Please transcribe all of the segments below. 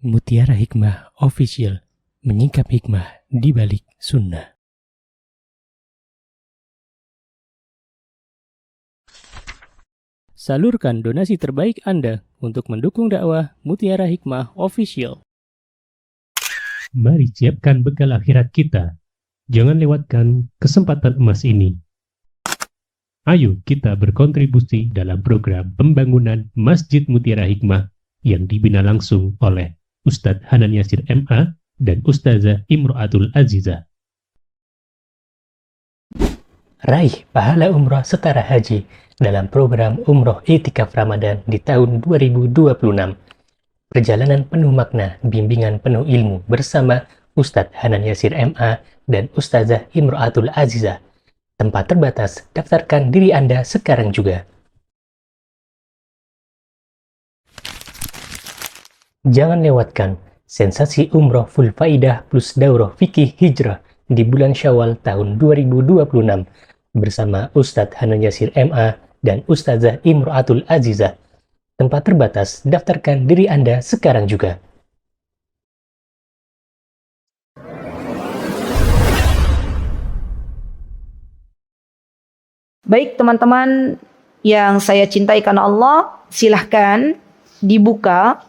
Mutiara Hikmah Official, menyingkap hikmah di balik sunnah. Salurkan donasi terbaik Anda untuk mendukung dakwah Mutiara Hikmah Official. Mari siapkan bekal akhirat kita. Jangan lewatkan kesempatan emas ini. Ayo kita berkontribusi dalam program pembangunan Masjid Mutiara Hikmah yang dibina langsung oleh Ustadz Hanan Yasir MA dan Ustazah Imro'atul Azizah. Raih pahala umroh setara haji dalam program Umroh I'tikaf Ramadan di tahun 2026. Perjalanan penuh makna, bimbingan penuh ilmu bersama Ustadz Hanan Yasir MA dan Ustazah Imro'atul Azizah. Tempat terbatas, daftarkan diri Anda sekarang juga. Jangan lewatkan sensasi umroh full faidah plus daurah fikih hijrah di bulan Syawal tahun 2026 bersama Ustadz Hanan Yasir MA dan Ustazah Imro'atul Azizah. Tempat terbatas, daftarkan diri Anda sekarang juga. Baik teman-teman yang saya cintai karena Allah, silahkan dibuka.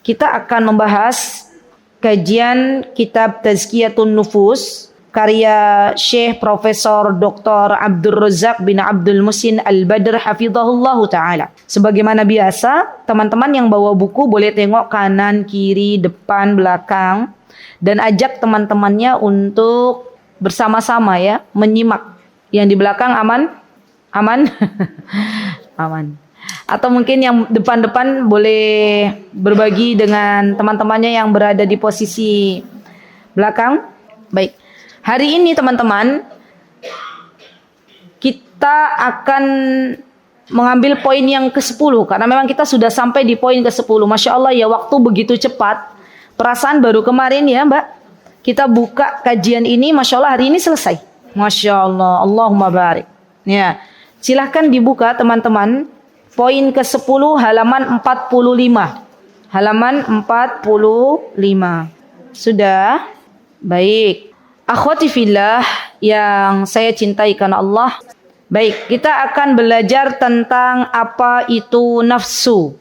Kita akan membahas kajian kitab Tazkiyatun Nufus karya Syekh Profesor Dr. Abdul Razak bin Abdul Muhsin Al-Badr hafizahullah ta'ala. Sebagaimana biasa, teman-teman yang bawa buku boleh tengok kanan, kiri, depan, belakang, dan ajak teman-temannya untuk bersama-sama ya menyimak. Yang di belakang aman? Aman? Aman. Atau mungkin yang depan-depan boleh berbagi dengan teman-temannya yang berada di posisi belakang. Baik. Hari ini teman-teman, kita akan mengambil poin yang ke-10. Karena memang kita sudah sampai di poin ke-10. Masya Allah ya, waktu begitu cepat. Perasaan baru kemarin ya Mbak. Kita buka kajian ini, Masya Allah hari ini selesai. Masya Allah, Allahumma barik. Ya, silahkan dibuka teman-teman. Poin ke-10 halaman 45. Halaman 45. Sudah? Baik. Akhwati fillah yang saya cintai karena Allah. Baik, kita akan belajar tentang apa itu nafsu.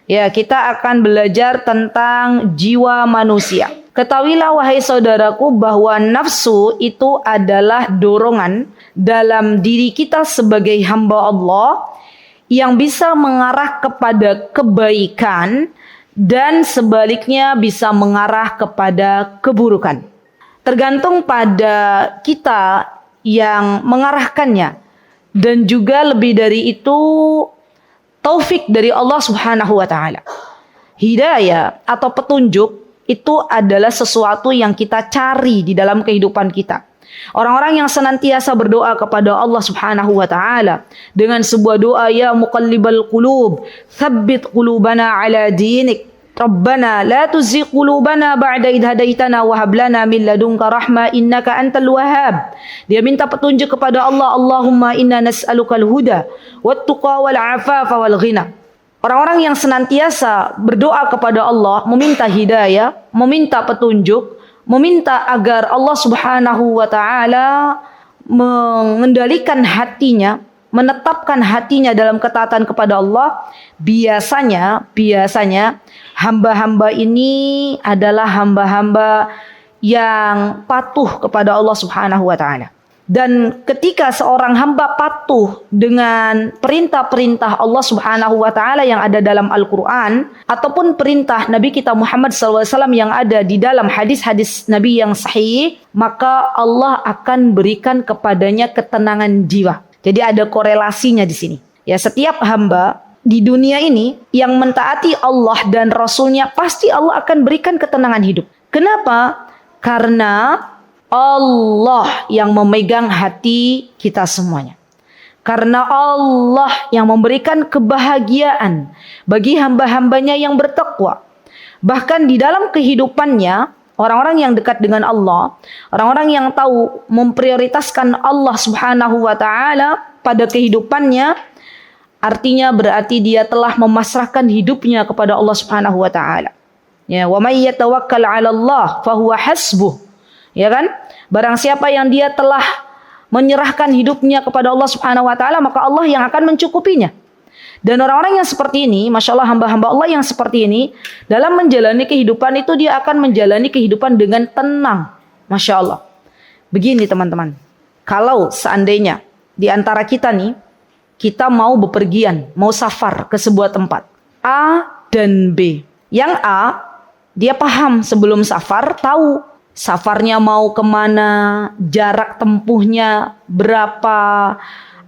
Ya, kita akan belajar tentang jiwa manusia. Ketahuilah wahai saudaraku bahwa nafsu itu adalah dorongan dalam diri kita sebagai hamba Allah yang bisa mengarah kepada kebaikan dan sebaliknya bisa mengarah kepada keburukan. Tergantung pada kita yang mengarahkannya, dan juga lebih dari itu taufik dari Allah Subhanahu wa taala. Hidayah atau petunjuk itu adalah sesuatu yang kita cari di dalam kehidupan kita. Orang-orang yang senantiasa berdoa kepada Allah Subhanahu wa taala dengan sebuah doa, ya muqallibal qulub, tsabbit qulubana ala dinik. Rabbana la tuzigh qulubana ba'da idh hadaitana wa hab lana min ladunka rahmah innaka antal wahhab. Dia minta petunjuk kepada Allah, Allahumma inna nas'alukal huda wat tuqa wal afafa wal ghina. Orang-orang yang senantiasa berdoa kepada Allah, meminta hidayah, meminta petunjuk, meminta agar Allah Subhanahu wa taala mengendalikan hatinya, menetapkan hatinya dalam ketaatan kepada Allah. Biasanya hamba-hamba ini adalah hamba-hamba yang patuh kepada Allah Subhanahu wa taala. Dan ketika seorang hamba patuh dengan perintah-perintah Allah Subhanahu wa taala yang ada dalam Al-Qur'an ataupun perintah Nabi kita Muhammad SAW yang ada di dalam hadis-hadis Nabi yang sahih, maka Allah akan berikan kepadanya ketenangan jiwa. Jadi ada korelasinya di sini. Ya, setiap hamba di dunia ini yang mentaati Allah dan Rasulnya, pasti Allah akan berikan ketenangan hidup. Kenapa? Karena Allah yang memegang hati kita semuanya. Karena Allah yang memberikan kebahagiaan bagi hamba-hambanya yang bertakwa. Bahkan di dalam kehidupannya, orang-orang yang dekat dengan Allah, orang-orang yang tahu memprioritaskan Allah Subhanahu wa taala pada kehidupannya, artinya berarti dia telah memasrahkan hidupnya kepada Allah Subhanahu wa taala. Ya, wa may yatawakkal 'ala Allah fahuwa hasbuh. Ya kan? Barang siapa yang dia telah menyerahkan hidupnya kepada Allah Subhanahu wa taala, maka Allah yang akan mencukupinya. Dan orang-orang yang seperti ini, Masya Allah, hamba-hamba Allah yang seperti ini, dalam menjalani kehidupan itu dia akan menjalani kehidupan dengan tenang. Masya Allah. Begini teman-teman, kalau seandainya di antara kita nih, kita mau bepergian, mau safar ke sebuah tempat, A dan B. Yang A, dia paham sebelum safar, tahu safarnya mau kemana, jarak tempuhnya berapa,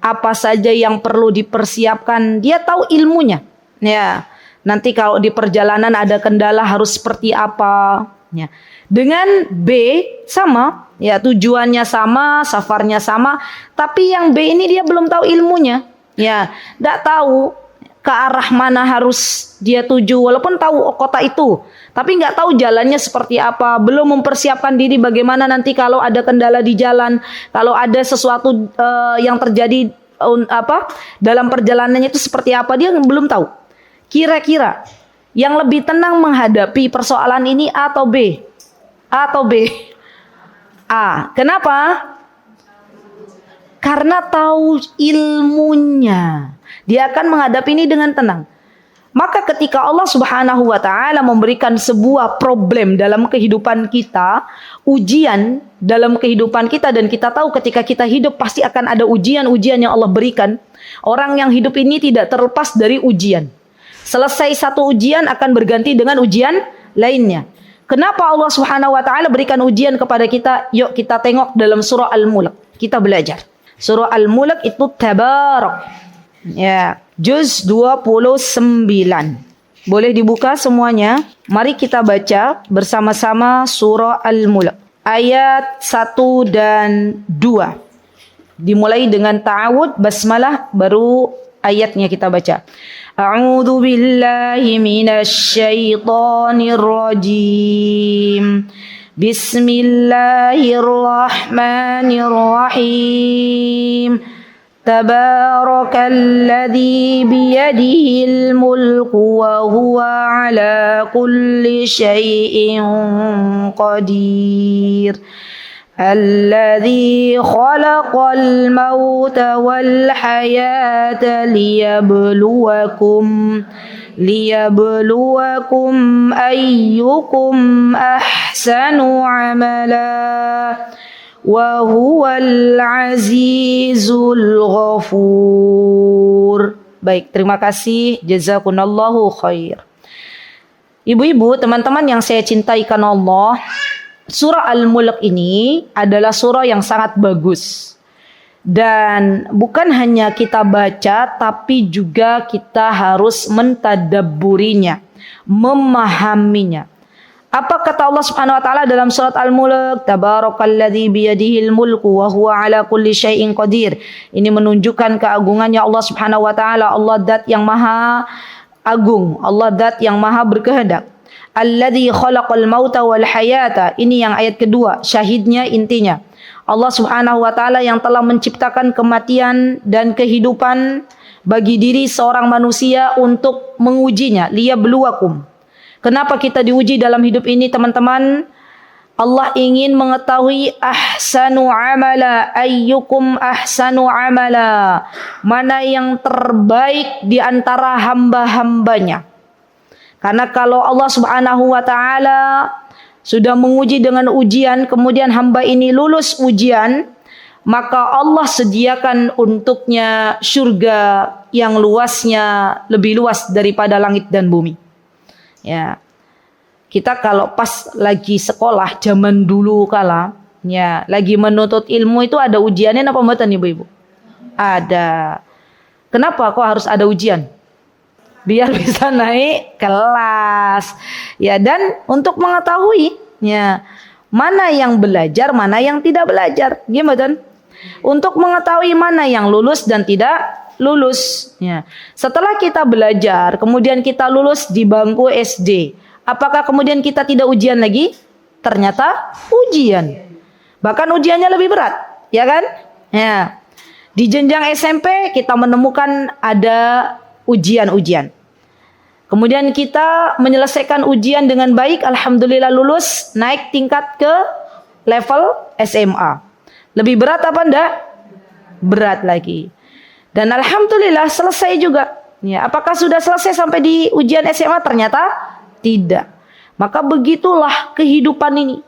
apa saja yang perlu dipersiapkan. Dia tahu ilmunya. Ya, nanti kalau di perjalanan ada kendala harus seperti apa. Ya. Dengan B sama, ya tujuannya sama, safarnya sama, tapi yang B ini dia belum tahu ilmunya. Ya, tidak tahu ke arah mana harus dia tuju, walaupun tahu kota itu, tapi nggak tahu jalannya seperti apa, belum mempersiapkan diri bagaimana nanti kalau ada kendala di jalan, kalau ada sesuatu yang terjadi dalam perjalanannya itu seperti apa, dia belum tahu. Kira-kira yang lebih tenang menghadapi persoalan ini A atau B? A atau B? A. Kenapa? Karena tahu ilmunya. Dia akan menghadapi ini dengan tenang. Maka ketika Allah Subhanahu wa taala memberikan sebuah problem dalam kehidupan kita, ujian dalam kehidupan kita, dan kita tahu ketika kita hidup pasti akan ada ujian-ujian yang Allah berikan. Orang yang hidup ini tidak terlepas dari ujian. Selesai satu ujian akan berganti dengan ujian lainnya. Kenapa Allah Subhanahu wa taala berikan ujian kepada kita? Yuk kita tengok dalam surah Al-Mulk. Kita belajar. Surah Al-Mulk itu Tabarak. Ya, juz 29. Boleh dibuka semuanya. Mari kita baca bersama-sama surah Al-Mulk. Ayat 1 dan 2. Dimulai dengan ta'awud, basmalah, baru ayatnya kita baca. A'udzu billahi minasy syaithanir rajim. Bismillahirrahmanirrahim. Tabarakalladzi biyadihil mulku wa huwa ala kulli syai'in qadir. Alladzi khalaqal mauta wal hayata liyabluwakum ayyukum ahsanu amala. Wa huwal azizul ghafur. Baik, terima kasih. Jazakunallahu khair. Ibu-ibu, teman-teman yang saya cintai karena Allah, surah Al-Mulk ini adalah surah yang sangat bagus. Dan bukan hanya kita baca, tapi juga kita harus mentadabburinya, memahaminya. Apa kata Allah Subhanahu wa taala dalam surat Al-Mulk? Tabarakalladzi biyadihil mulku wa huwa ala kulli syai'in qadir. Ini menunjukkan keagungannya Allah Subhanahu wa taala. Allah zat yang maha agung, Allah zat yang maha berkehendak. Alladzi khalaqal mauta wal hayata. Ini yang ayat kedua, syahidnya intinya. Allah Subhanahu wa taala yang telah menciptakan kematian dan kehidupan bagi diri seorang manusia untuk mengujinya, liyabluwakum. Kenapa kita diuji dalam hidup ini, teman-teman? Allah ingin mengetahui ahsanu amala, ayyukum ahsanu amala. Mana yang terbaik di antara hamba-hambanya. Karena kalau Allah Subhanahu wa taala sudah menguji dengan ujian, kemudian hamba ini lulus ujian, maka Allah sediakan untuknya surga yang luasnya lebih luas daripada langit dan bumi. Ya, kita kalau pas lagi sekolah zaman dulu kala, ya lagi menuntut ilmu itu ada ujiannya apa mboten ibu-ibu? Ada. Kenapa kok harus ada ujian? Biar bisa naik kelas. Ya, dan untuk mengetahui ya mana yang belajar, mana yang tidak belajar. Gimana? Untuk mengetahui mana yang lulus dan tidak lulus. Ya. Setelah kita belajar, kemudian kita lulus di bangku SD. Apakah kemudian kita tidak ujian lagi? Ternyata ujian. Bahkan ujiannya lebih berat, ya kan? Ya. Di jenjang SMP kita menemukan ada ujian-ujian. Kemudian kita menyelesaikan ujian dengan baik, alhamdulillah lulus, naik tingkat ke level SMA. Lebih berat apa enggak? Berat lagi. Dan alhamdulillah selesai juga. Ya, apakah sudah selesai sampai di ujian SMA? Ternyata tidak. Maka begitulah kehidupan ini.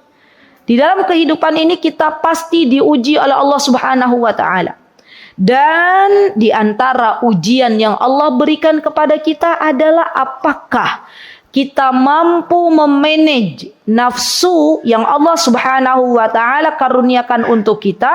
Di dalam kehidupan ini kita pasti diuji oleh Allah Subhanahu wa taala. Dan di antara ujian yang Allah berikan kepada kita adalah apakah kita mampu memanage nafsu yang Allah Subhanahu wa taala karuniakan untuk kita,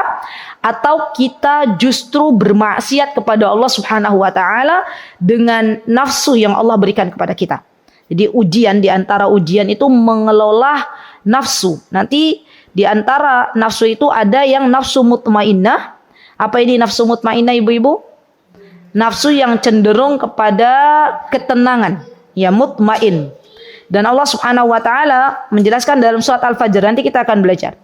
atau kita justru bermaksiat kepada Allah Subhanahu wa taala dengan nafsu yang Allah berikan kepada kita. Jadi ujian, di antara ujian itu mengelola nafsu. Nanti di antara nafsu itu ada yang nafsu mutmainnah. Apa ini nafsu mutmainnah, ibu-ibu? Nafsu yang cenderung kepada ketenangan, ya, mutmain. Dan Allah Subhanahu wa taala menjelaskan dalam surat Al-Fajr, nanti kita akan belajar.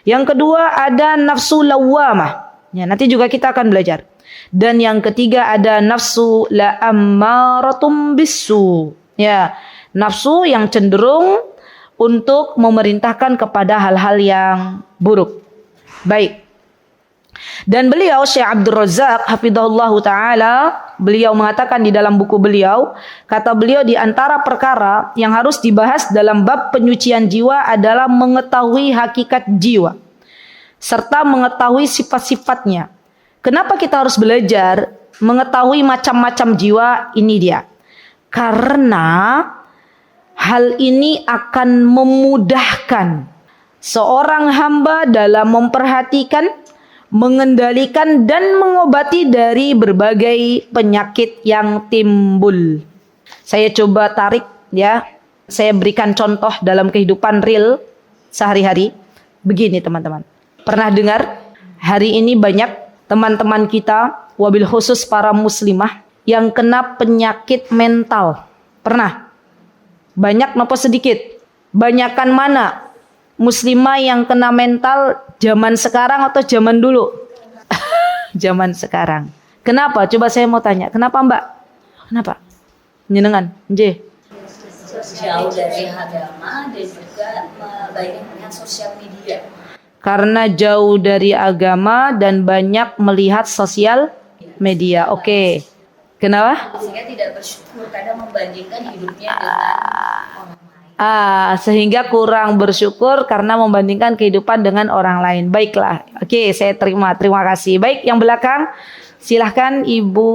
Yang kedua ada nafsu lawwamah. Ya, nanti juga kita akan belajar. Dan yang ketiga ada nafsu la'ammaratum bisu. Ya, nafsu yang cenderung untuk memerintahkan kepada hal-hal yang buruk. Baik. Dan beliau Syekh Abdul Razak hafizahullahu taala, beliau mengatakan di dalam buku beliau, kata beliau di antara perkara yang harus dibahas dalam bab penyucian jiwa adalah mengetahui hakikat jiwa serta mengetahui sifat-sifatnya. Kenapa kita harus belajar mengetahui macam-macam jiwa? Ini dia. Karena hal ini akan memudahkan seorang hamba dalam memperhatikan, mengendalikan dan mengobati dari berbagai penyakit yang timbul. Saya coba tarik, ya. Saya berikan contoh dalam kehidupan real sehari-hari. Begini teman-teman. Pernah dengar hari ini banyak teman-teman kita, wabil khusus para muslimah, yang kena penyakit mental. Pernah? Banyak napa sedikit? Banyakan mana? Muslimah yang kena mental zaman sekarang atau zaman dulu? Zaman sekarang. Kenapa? Coba saya mau tanya. Kenapa Mbak? Kenapa? Nyenengan? Nje. Jauh dari agama dan juga banyak melihat sosial media. Karena jauh dari agama dan banyak melihat sosial media. Oke. Kenapa? Sehingga tidak bersyukur, kadang membandingkan hidupnya dengan orang lain. Sehingga kurang bersyukur karena membandingkan kehidupan dengan orang lain. Baiklah, oke, saya terima kasih. Baik, yang belakang silahkan Ibu.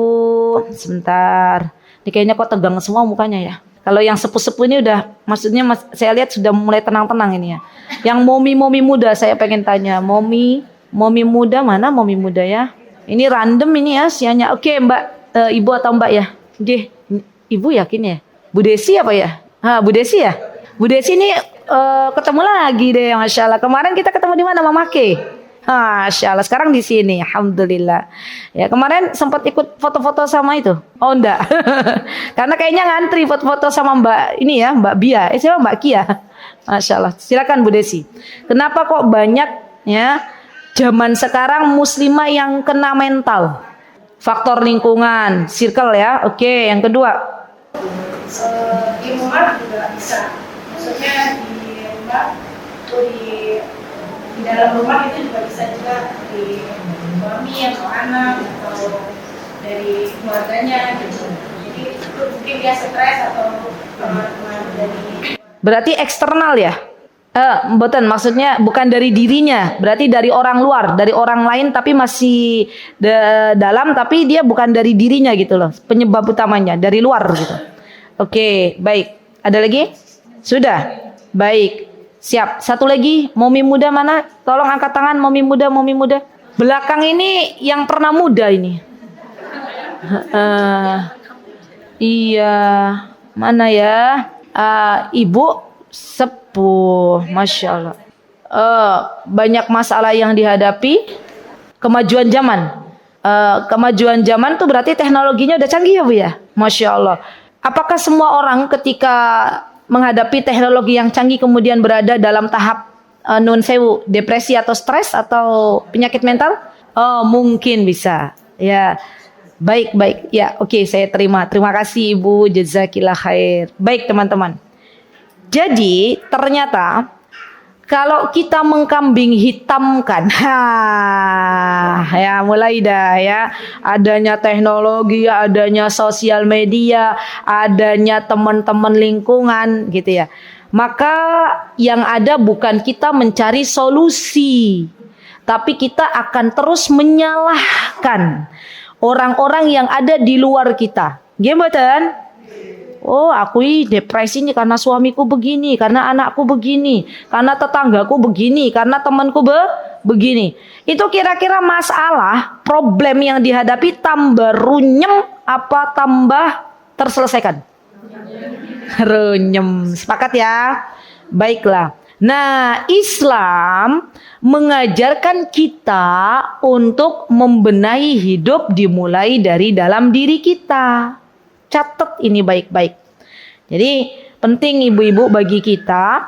Sebentar, ini kayaknya kok tegang semua mukanya ya. Kalau yang sepuh-sepuh ini udah, maksudnya saya lihat sudah mulai tenang-tenang ini ya. Yang momi muda saya pengen tanya, momi muda mana momi muda ya? Ini random ini ya sianya. Oke Mbak, Ibu atau Mbak ya? Oke, Ibu yakin ya? Bu Desi apa ya? Bu Desi ya? Bu Desi ini ketemu lagi deh, Masya Allah. Kemarin kita ketemu di mana, Mama Ke? Masya Allah, sekarang di sini, alhamdulillah. Ya kemarin sempat ikut foto-foto sama itu. Oh enggak, karena kayaknya ngantri foto-foto sama Mbak ini ya, Mbak Bia. Siapa Mbak Kia? Masya Allah. Silakan Bu Desi. Kenapa kok banyak ya zaman sekarang muslimah yang kena mental? Faktor lingkungan, circle ya. Oke, yang kedua. Di rumah juga bisa, maksudnya di rumah atau di dalam rumah itu juga bisa juga dari suami atau anak atau dari keluarganya gitu. Jadi itu mungkin dia stres atau teman-teman dari. Berarti eksternal ya? Mboten, maksudnya bukan dari dirinya, berarti dari orang luar, dari orang lain tapi masih dalam, tapi dia bukan dari dirinya gitu loh. Penyebab utamanya dari luar gitu. Oke, baik. Ada lagi? Sudah? Baik. Siap. Satu lagi, momi muda mana? Tolong angkat tangan, momi muda. Belakang ini yang pernah muda ini. Iya. Mana ya? Ibu sepuh. Masya Allah. Banyak masalah yang dihadapi. Kemajuan zaman. Kemajuan zaman tuh berarti teknologinya udah canggih ya Bu ya? Masya Allah. Apakah semua orang ketika menghadapi teknologi yang canggih kemudian berada dalam tahap nun sewu, depresi atau stres atau penyakit mental? Oh, mungkin bisa. Ya. Baik, baik. Ya, oke, saya terima. Terima kasih Ibu, jazakillah khair. Baik, teman-teman. Jadi, ternyata kalau kita mengkambing hitamkan, ya mulai dah ya, adanya teknologi, adanya sosial media, adanya teman-teman lingkungan gitu ya. Maka yang ada bukan kita mencari solusi, tapi kita akan terus menyalahkan orang-orang yang ada di luar kita. Gimana? Oh, aku depresi nih karena suamiku begini, karena anakku begini, karena tetanggaku begini, karena temanku begini. Itu kira-kira masalah, problem yang dihadapi tambah runyem apa tambah terselesaikan? Runyem. Sepakat ya? Baiklah. Nah, Islam mengajarkan kita untuk membenahi hidup dimulai dari dalam diri kita. Catat ini baik-baik. Jadi penting ibu-ibu bagi kita,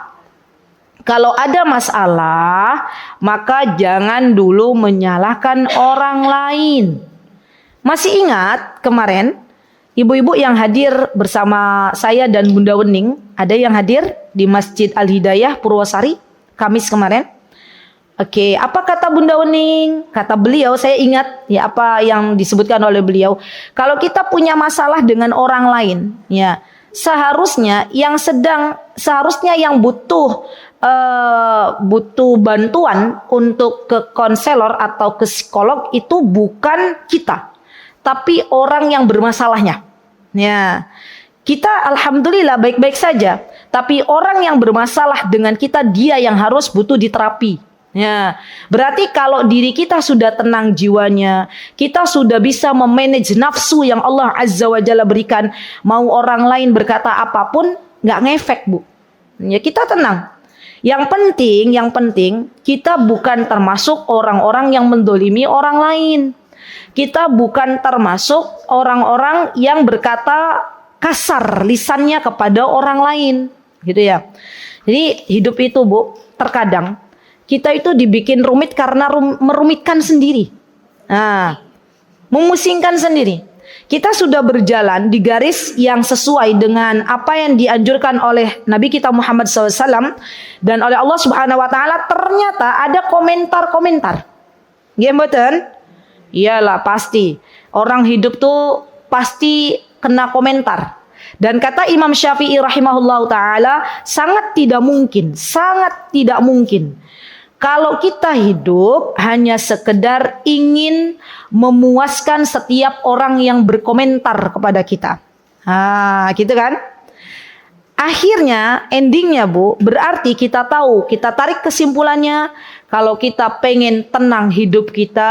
kalau ada masalah, maka jangan dulu menyalahkan orang lain. Masih ingat kemarin ibu-ibu yang hadir bersama saya dan Bunda Wening, ada yang hadir di Masjid Al-Hidayah Purwosari Kamis kemarin? Oke, apa kata Bunda Wening? Kata beliau, saya ingat ya apa yang disebutkan oleh beliau. Kalau kita punya masalah dengan orang lain, ya seharusnya yang butuh bantuan untuk ke konselor atau ke psikolog itu bukan kita, tapi orang yang bermasalahnya. Ya, kita alhamdulillah baik-baik saja, tapi orang yang bermasalah dengan kita, dia yang harus butuh diterapi. Ya, berarti kalau diri kita sudah tenang jiwanya, kita sudah bisa memanage nafsu yang Allah Azza wa Jalla berikan, mau orang lain berkata apapun nggak ngefek, Bu. Ya, kita tenang. Yang penting kita bukan termasuk orang-orang yang mendolimi orang lain. Kita bukan termasuk orang-orang yang berkata kasar lisannya kepada orang lain, gitu ya. Jadi hidup itu, Bu, terkadang kita itu dibikin rumit karena merumitkan sendiri. Nah, memusingkan sendiri. Kita sudah berjalan di garis yang sesuai dengan apa yang dianjurkan oleh Nabi kita Muhammad SAW dan oleh Allah Subhanahu Wa Taala. Ternyata ada komentar-komentar. Gimana? Iyalah pasti. Orang hidup tuh pasti kena komentar. Dan kata Imam Syafi'i rahimahullah ta'ala, sangat tidak mungkin kalau kita hidup hanya sekedar ingin memuaskan setiap orang yang berkomentar kepada kita. Gitu kan? Akhirnya, endingnya, Bu, berarti kita tahu, kita tarik kesimpulannya, kalau kita pengen tenang hidup kita,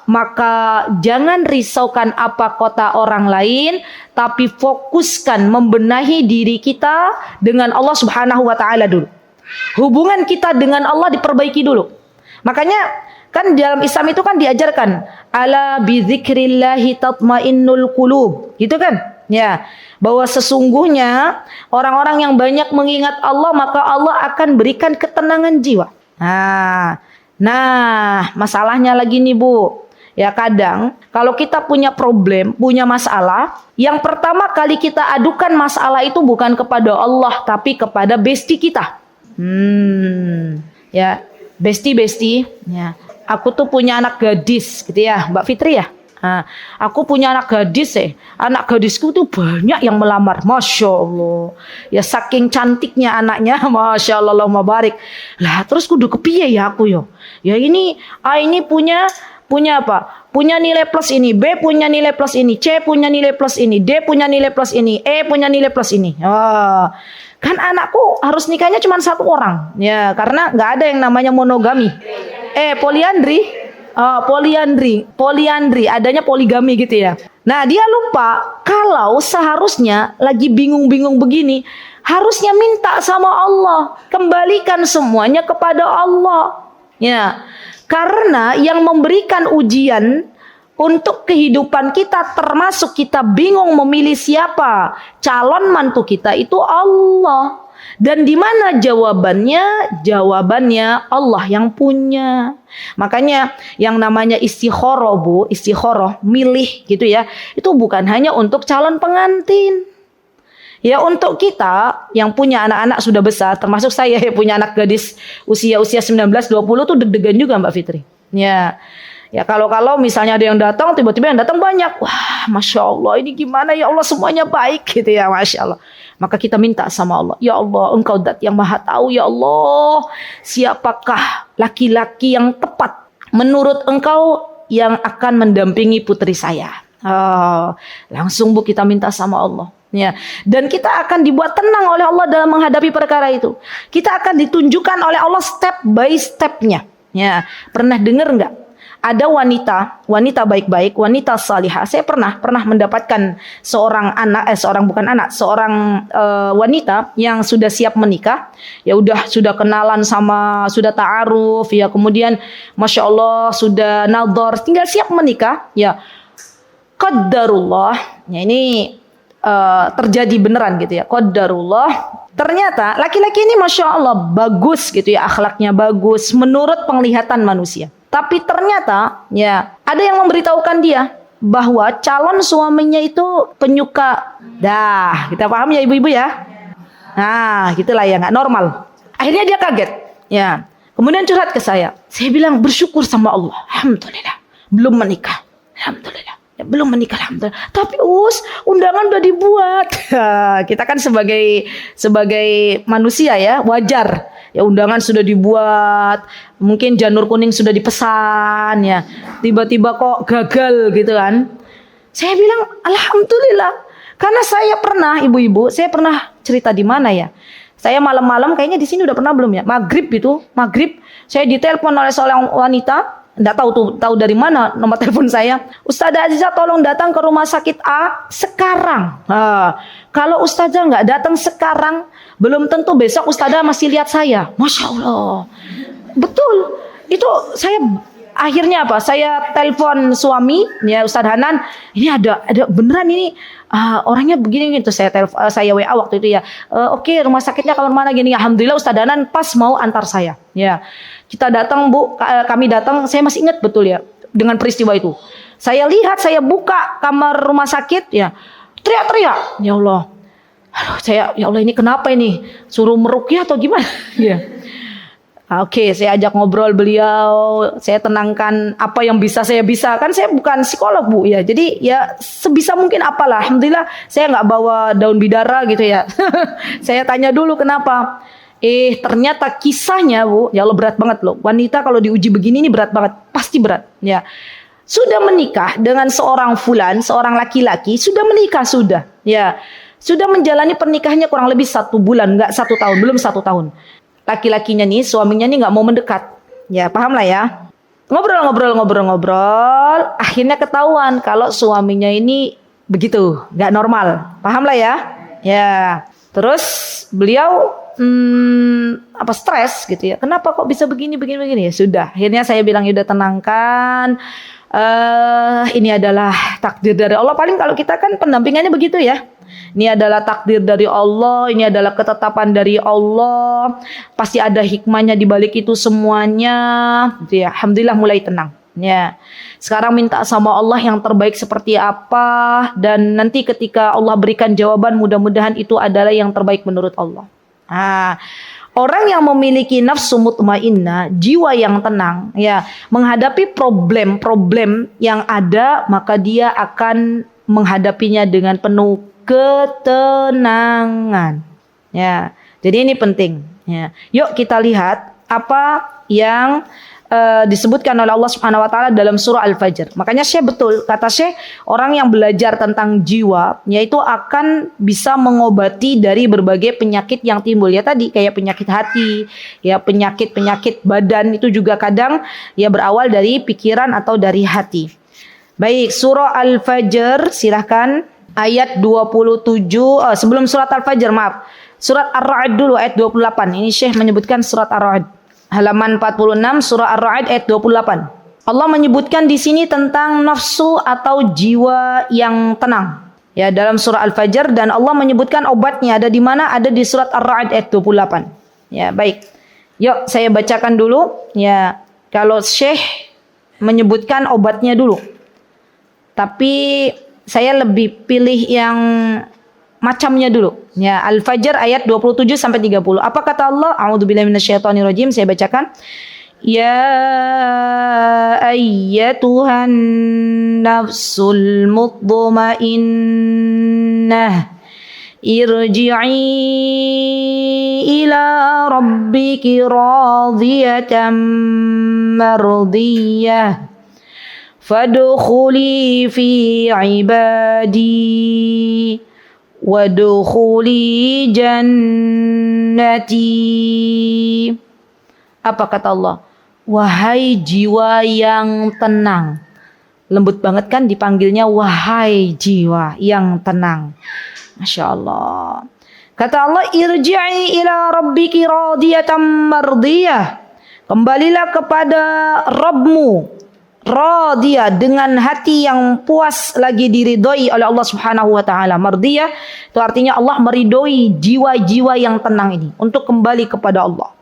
maka jangan risaukan apa kata orang lain, tapi fokuskan membenahi diri kita dengan Allah Subhanahu wa Ta'ala dulu. Hubungan kita dengan Allah diperbaiki dulu. Makanya kan dalam Islam itu kan diajarkan ala bidzikrillahi tatmainnul qulub, gitu kan? Ya, bahwa sesungguhnya orang-orang yang banyak mengingat Allah maka Allah akan berikan ketenangan jiwa. Nah, masalahnya lagi nih, Bu. Ya, kadang kalau kita punya problem, punya masalah, yang pertama kali kita adukan masalah itu bukan kepada Allah tapi kepada bestie kita. Ya, bestie, ya. Aku tuh punya anak gadis, gitu ya, Mbak Fitri ya. Aku punya anak gadis anak gadisku tuh banyak yang melamar, masya Allah. Ya saking cantiknya anaknya, masya Allah, Allahumma barik. Lah terus kudu kepiye ya aku yo. Ya ini punya apa? Punya nilai plus ini, B punya nilai plus ini, C punya nilai plus ini, D punya nilai plus ini, E punya nilai plus ini. Kan anakku harus nikahnya cuma satu orang, ya karena nggak ada yang namanya monogami. Poliandri, adanya poligami gitu ya. Nah dia lupa kalau seharusnya lagi bingung-bingung begini, harusnya minta sama Allah, kembalikan semuanya kepada Allah. Ya, karena yang memberikan ujian untuk kehidupan kita, termasuk kita bingung memilih siapa calon mantu kita, itu Allah. Dan di mana jawabannya? Jawabannya Allah yang punya. Makanya yang namanya istikharah, Bu, istikharah, milih gitu ya. Itu bukan hanya untuk calon pengantin. Ya, untuk kita yang punya anak-anak sudah besar, termasuk saya yang punya anak gadis usia 19-20 tuh deg-degan juga Mbak Fitri. Ya. Ya kalau misalnya ada yang datang, tiba-tiba yang datang banyak. Wah, Masya Allah, ini gimana ya Allah, semuanya baik gitu ya, Masya Allah. Maka kita minta sama Allah, ya Allah, Engkau Dat yang Maha Tahu, ya Allah, siapakah laki-laki yang tepat menurut Engkau yang akan mendampingi putri saya. Langsung Bu kita minta sama Allah. Ya, dan kita akan dibuat tenang oleh Allah dalam menghadapi perkara itu. Kita akan ditunjukkan oleh Allah step by stepnya. Ya, pernah dengar nggak? Ada wanita baik-baik, wanita salihah. Saya pernah mendapatkan seorang wanita yang sudah siap menikah. Ya sudah kenalan sudah ta'aruf, ya kemudian Masya Allah sudah nadhar, tinggal siap menikah. Ya, qadarullah. Ya ini terjadi beneran gitu ya. Qadarullah. Ternyata laki-laki ini Masya Allah bagus gitu ya, akhlaknya bagus menurut penglihatan manusia. Tapi ternyata ya ada yang memberitahukan dia bahwa calon suaminya itu penyuka. Kita paham ya ibu-ibu ya. Nah gitulah ya, nggak normal. Akhirnya dia kaget. Ya, kemudian curhat ke saya. Saya bilang bersyukur sama Allah. Alhamdulillah belum menikah. Alhamdulillah. Ya, belum menikah alhamdulillah. Tapi undangan udah dibuat. Kita kan sebagai manusia ya wajar. Ya undangan sudah dibuat, mungkin janur kuning sudah dipesan ya. Tiba-tiba kok gagal gitu kan. Saya bilang alhamdulillah. Karena saya pernah ibu-ibu, saya pernah cerita di mana ya. Saya malam-malam kayaknya di sini udah pernah belum ya. Maghrib saya ditelepon oleh seorang wanita. Nggak tahu dari mana nomor telepon saya. Ustazah Aziza tolong datang ke rumah sakit A sekarang. Kalau Ustazah nggak datang sekarang, belum tentu besok Ustazah masih lihat saya. Masya Allah. Betul. Itu saya akhirnya apa? Saya telepon suami, ya Ustaz Hanan. Ini ada beneran ini orangnya begini gitu. Saya WA waktu itu ya. Oke, rumah sakitnya kamar mana gini. Alhamdulillah Ustaz Hanan pas mau antar saya. Ya. Kita datang Bu, kami datang, saya masih ingat betul ya dengan peristiwa itu. Saya lihat, saya buka kamar rumah sakit ya, teriak-teriak. Ya Allah. Aduh, ya Allah ini kenapa ini? Suruh meruqyah atau gimana? Ya. Oke, saya ajak ngobrol beliau, saya tenangkan apa yang bisa saya bisa. Kan saya bukan psikolog Bu ya. Jadi ya sebisa mungkin apalah. Alhamdulillah saya nggak bawa daun bidara gitu ya. Saya tanya dulu kenapa. Ternyata kisahnya Bu, ya Allah berat banget loh. Wanita kalau diuji begini ini berat banget, pasti berat. Ya, sudah menikah dengan seorang fulan, seorang laki-laki, sudah menikah sudah. Ya, sudah menjalani pernikahannya kurang lebih 1 bulan, nggak 1 tahun, belum 1 tahun. Laki-lakinya nih, suaminya nih nggak mau mendekat. Ya, paham lah ya. Ngobrol, akhirnya ketahuan kalau suaminya ini begitu, nggak normal. Paham lah ya. Ya, terus beliau stres gitu ya. Kenapa kok bisa begini ya? Sudah, akhirnya saya bilang udah tenangkan. Ini adalah takdir dari Allah. Paling kalau kita kan pendampingannya begitu ya. Ini adalah takdir dari Allah, ini adalah ketetapan dari Allah. Pasti ada hikmahnya di balik itu semuanya. Gitu ya. Alhamdulillah mulai tenang. Ya. Sekarang minta sama Allah yang terbaik seperti apa, dan nanti ketika Allah berikan jawaban mudah-mudahan itu adalah yang terbaik menurut Allah. Orang yang memiliki nafsu mutmainnah, jiwa yang tenang, ya, menghadapi problem-problem yang ada, maka dia akan menghadapinya dengan penuh ketenangan. Ya, jadi ini penting. Ya. Yuk kita lihat apa yang disebutkan oleh Allah Subhanahu wa taala dalam surah Al-Fajr. Makanya kata Syekh, orang yang belajar tentang jiwa yaitu akan bisa mengobati dari berbagai penyakit yang timbul ya tadi, kayak penyakit hati, ya penyakit badan itu juga kadang ya berawal dari pikiran atau dari hati. Baik, surah Al-Fajr silahkan ayat 27 sebelum surat Al-Fajr maaf. Surat Ar-Ra'd dulu ayat 28. Ini Syekh menyebutkan surat Ar-Ra'd. Halaman 46 surah Ar-Ra'd ayat 28. Allah menyebutkan di sini tentang nafsu atau jiwa yang tenang. Ya, dalam surah Al-Fajr, dan Allah menyebutkan obatnya ada di mana? Ada di surat Ar-Ra'd ayat 28. Ya, baik. Yuk saya bacakan dulu. Ya, kalau Syekh menyebutkan obatnya dulu. Tapi saya lebih pilih yang macamnya dulu. Ya, Al-Fajr ayat 27 sampai 30. Apa kata Allah? A'udzubillahi minasyaitonirrajim. Saya bacakan. Ya ayyatuhan nafsul mutmainnah irji'i ila rabbiki radiyatan mardiyah fadkhuli fi ibadi wadkhuli jannati. Apa kata Allah? Wahai jiwa yang tenang. Lembut banget kan dipanggilnya wahai jiwa yang tenang. Masya Allah. Kata Allah, irji'i ila rabbiki radiyatan mardiyah. Kembalilah kepada Rabbmu radiyah, dengan hati yang puas lagi diridhoi oleh Allah Subhanahu wa taala. Mardiyah itu artinya Allah meridhoi jiwa-jiwa yang tenang ini untuk kembali kepada Allah.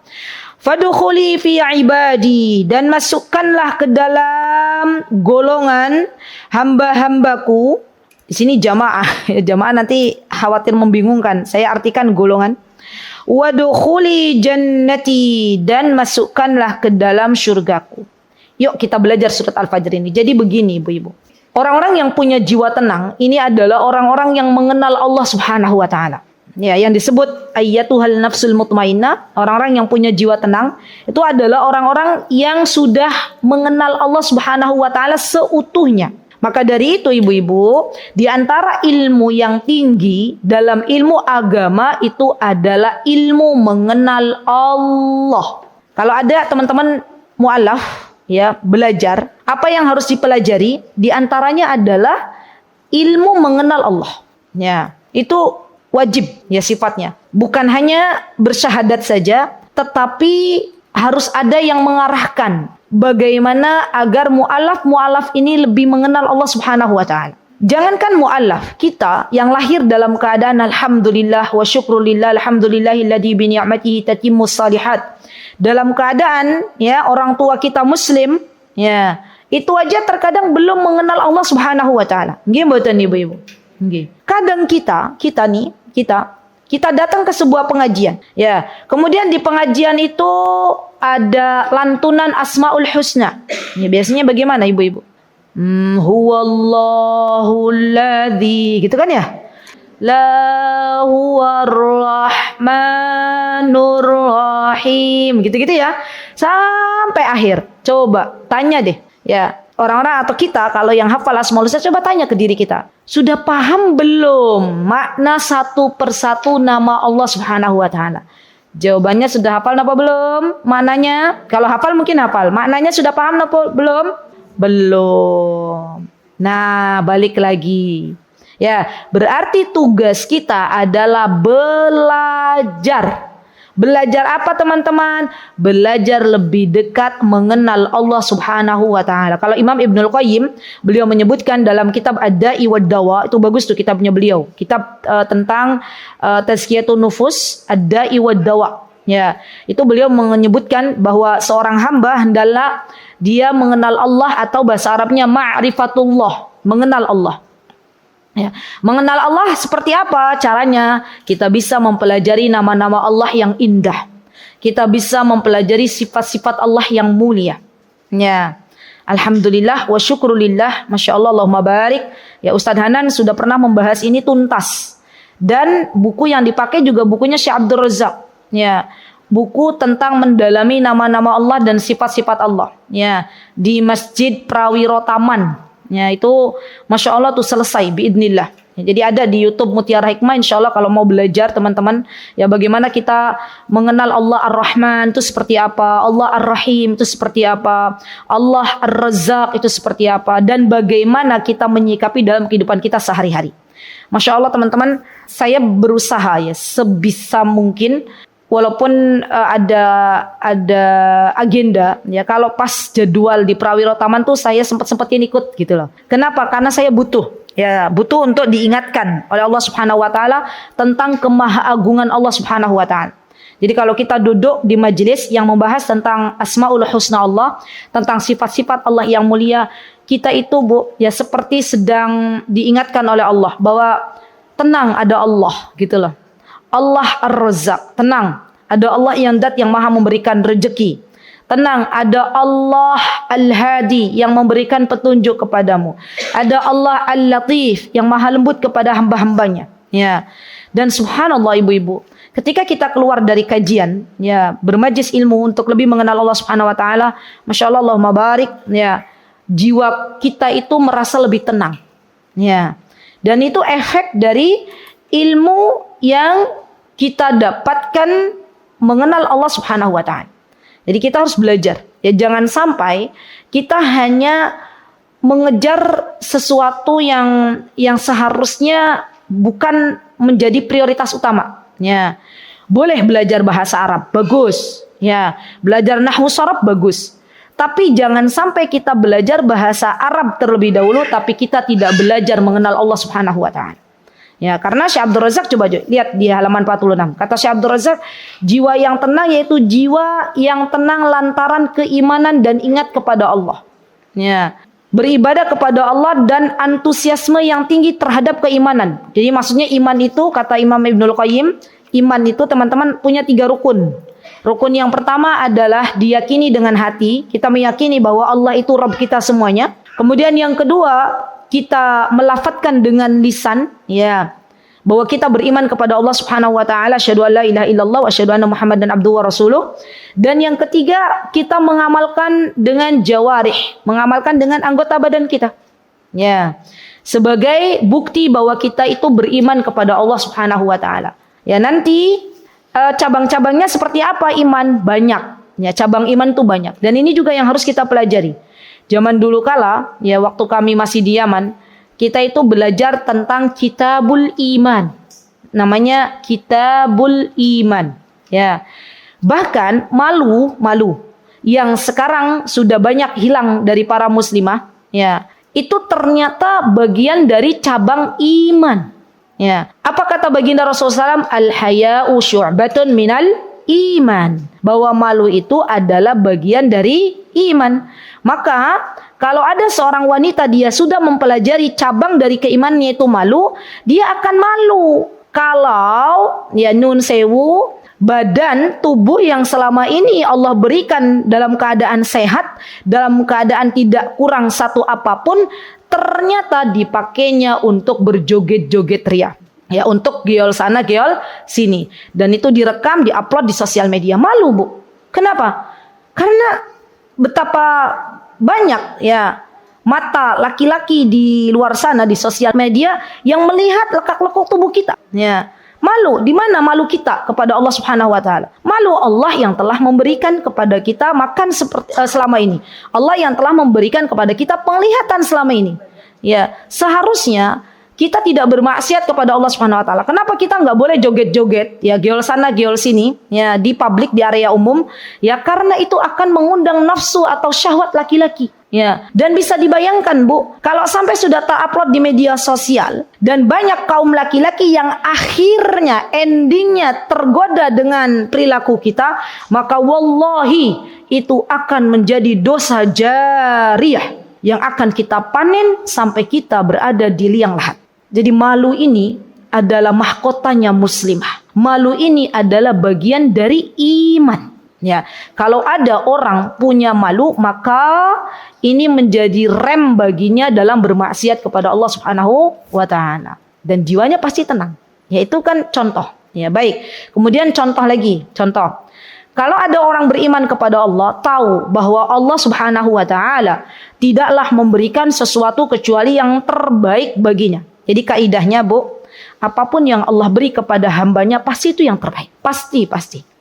Fadkhuli fi ibadi, dan masukkanlah ke dalam golongan hamba-hambaku. Di sini jamaah. Jamaah nanti khawatir membingungkan. Saya artikan golongan. Wadkhuli jannati, dan masukkanlah ke dalam surgaku. Yuk kita belajar surat Al-Fajr ini. Jadi begini Ibu-ibu. Orang-orang yang punya jiwa tenang ini adalah orang-orang yang mengenal Allah Subhanahu wa taala. Ya, yang disebut ayyatuhal nafsul mutmainnah, orang-orang yang punya jiwa tenang, itu adalah orang-orang yang sudah mengenal Allah Subhanahu wa taala seutuhnya. Maka dari itu Ibu-ibu, di antara ilmu yang tinggi dalam ilmu agama itu adalah ilmu mengenal Allah. Kalau ada teman-teman mu'alaf ya belajar, apa yang harus dipelajari? Di antaranya adalah ilmu mengenal Allah. Ya, itu wajib ya sifatnya. Bukan hanya bersyahadat saja, tetapi harus ada yang mengarahkan bagaimana agar mu'alaf ini lebih mengenal Allah Subhanahu wa taala. Jangankan mu'alaf, kita yang lahir dalam keadaan alhamdulillah wa syukrulillah alhamdulillahilladzi bi ni'matihi tatimmus shalihat. Dalam keadaan ya orang tua kita muslim, ya, itu aja terkadang belum mengenal Allah Subhanahu wa taala. Nggih mboten Ibu-ibu? Nggih. Kadang kita datang ke sebuah pengajian, ya. Kemudian di pengajian itu ada lantunan Asmaul Husna. Ya, biasanya bagaimana Ibu-ibu? Huwallahul ladzi, gitu kan ya? La huwar rahmanur rahim, gitu-gitu ya. Sampai akhir. Coba tanya deh, ya. Orang-orang atau kita kalau yang hafal Asmaul Husna, coba tanya ke diri kita. Sudah paham belum makna satu persatu nama Allah Subhanahu wa taala? Jawabannya sudah hafal apa belum? Maknanya, kalau hafal mungkin hafal. Maknanya sudah paham apa belum? Belum. Nah, balik lagi. Ya, berarti tugas kita adalah belajar. Belajar apa teman-teman? Belajar lebih dekat mengenal Allah Subhanahu wa taala. Kalau Imam Ibnul Qayyim, beliau menyebutkan dalam kitab Ad-Da'i wad-Dawa, itu bagus tuh kitabnya beliau. Kitab tentang tazkiyatun nufus, Ad-Da'i wad-Dawa. Ya, itu beliau menyebutkan bahwa seorang hamba hendaklah dia mengenal Allah, atau bahasa Arabnya ma'rifatullah, mengenal Allah. Ya. Mengenal Allah seperti apa caranya? Kita bisa mempelajari nama-nama Allah yang indah. Kita bisa mempelajari sifat-sifat Allah yang mulia. Ya. Alhamdulillah wa syukrulillah. Masya Allah, Allahumma barik. Ya, Ustadz Hanan sudah pernah membahas ini tuntas. Dan buku yang dipakai juga bukunya Syekh Abdul Razak. Ya. Buku tentang mendalami nama-nama Allah dan sifat-sifat Allah. Ya. Di Masjid Prawiro Taman. Ya, itu Masya Allah tuh selesai biidnillah. Ya, jadi ada di YouTube Mutiara Hikmah, insya Allah kalau mau belajar teman-teman, ya bagaimana kita mengenal Allah Ar-Rahman itu seperti apa, Allah Ar-Rahim itu seperti apa, Allah Ar-Razzaq itu seperti apa, dan bagaimana kita menyikapi dalam kehidupan kita sehari-hari. Masya Allah teman-teman, saya berusaha ya sebisa mungkin walaupun ada agenda ya, kalau pas jadwal di Prawiro Taman tuh saya sempat-sempetin ikut gitu loh. Kenapa? Karena saya butuh untuk diingatkan oleh Allah Subhanahu wa taala tentang kemahaagungan Allah Subhanahu wa taala. Jadi kalau kita duduk di majelis yang membahas tentang Asmaul Husna Allah, tentang sifat-sifat Allah yang mulia, kita itu Bu ya seperti sedang diingatkan oleh Allah bahwa tenang, ada Allah gitu loh. Allah Ar-Razzaq, tenang. Ada Allah yang dat yang maha memberikan rezeki. Tenang, ada Allah Al-Hadi yang memberikan petunjuk kepadamu. Ada Allah Al-Latif yang maha lembut kepada hamba-hambanya. Ya. Dan subhanallah ibu-ibu, ketika kita keluar dari kajian, ya, bermajlis ilmu untuk lebih mengenal Allah Subhanahu wa taala, Masya Allah, Allahumma barik, ya, jiwa kita itu merasa lebih tenang. Ya. Dan itu efek dari ilmu yang kita dapatkan mengenal Allah Subhanahu wa taala. Jadi kita harus belajar. Ya, jangan sampai kita hanya mengejar sesuatu yang seharusnya bukan menjadi prioritas utama. Ya. Boleh belajar bahasa Arab, bagus. Ya, belajar nahwu sharaf bagus. Tapi jangan sampai kita belajar bahasa Arab terlebih dahulu tapi kita tidak belajar mengenal Allah Subhanahu wa taala. Ya, karena Syekh Abdul Razak coba lihat di halaman 46. Kata Syekh Abdul Razak, jiwa yang tenang yaitu jiwa yang tenang lantaran keimanan dan ingat kepada Allah. Ya, beribadah kepada Allah dan antusiasme yang tinggi terhadap keimanan. Jadi maksudnya iman itu kata Imam Ibnul Qayyim, iman itu teman-teman punya 3 rukun. Rukun yang pertama adalah diyakini dengan hati, kita meyakini bahwa Allah itu Rabb kita semuanya. Kemudian yang kedua, kita melafadzkan dengan lisan, ya, bahwa kita beriman kepada Allah Subhanahu wa taala, asyhadu an la ilaha illallah wa asyhadu anna Muhammadan abduhu wa rasuluh. Dan yang ketiga, kita mengamalkan dengan jawarih, mengamalkan dengan anggota badan kita. Ya. Sebagai bukti bahwa kita itu beriman kepada Allah Subhanahu wa taala. Ya, nanti cabang-cabangnya seperti apa iman? Banyak. Ya, cabang iman itu banyak. Dan ini juga yang harus kita pelajari. Zaman dulu kala, ya waktu kami masih di Yaman, kita itu belajar tentang Kitabul Iman. Namanya Kitabul Iman. Ya. Bahkan malu yang sekarang sudah banyak hilang dari para muslimah, ya. Itu ternyata bagian dari cabang iman. Ya. Apa kata baginda Rasulullah SAW? Al-haya'u syu'batun minal iman. Bahwa malu itu adalah bagian dari iman. Maka kalau ada seorang wanita dia sudah mempelajari cabang dari keimanannya itu malu, dia akan malu. Kalau ya nun sewu, badan tubuh yang selama ini Allah berikan dalam keadaan sehat, dalam keadaan tidak kurang satu apapun, ternyata dipakainya untuk berjoget-joget ria. Ya, untuk geol sana, geol sini. Dan itu direkam, diupload di sosial media. Malu, Bu. Kenapa? Karena betapa banyak ya mata laki-laki di luar sana di sosial media yang melihat lekak-lekuk tubuh kita. Ya. Malu, di mana malu kita kepada Allah Subhanahu wa taala? Malu Allah yang telah memberikan kepada kita makan seperti selama ini. Allah yang telah memberikan kepada kita penglihatan selama ini. Ya, seharusnya kita tidak bermaksiat kepada Allah Subhanahu wa taala. Kenapa kita nggak boleh joget-joget ya geol sana geol sini ya di publik di area umum? Ya karena itu akan mengundang nafsu atau syahwat laki-laki. Ya, dan bisa dibayangkan Bu, kalau sampai sudah terupload di media sosial dan banyak kaum laki-laki yang akhirnya endingnya tergoda dengan perilaku kita, maka wallahi itu akan menjadi dosa jariyah yang akan kita panen sampai kita berada di liang lahat. Jadi malu ini adalah mahkotanya muslimah. Malu ini adalah bagian dari iman. Ya, kalau ada orang punya malu, maka ini menjadi rem baginya dalam bermaksiat kepada Allah Subhanahu wa taala. Dan jiwanya pasti tenang. Ya, itu kan contoh. Ya, baik. Kemudian contoh lagi, contoh. Kalau ada orang beriman kepada Allah, tahu bahwa Allah Subhanahu wa taala tidaklah memberikan sesuatu kecuali yang terbaik baginya. Jadi kaidahnya Bu, apapun yang Allah beri kepada hambanya pasti itu yang terbaik. Pasti.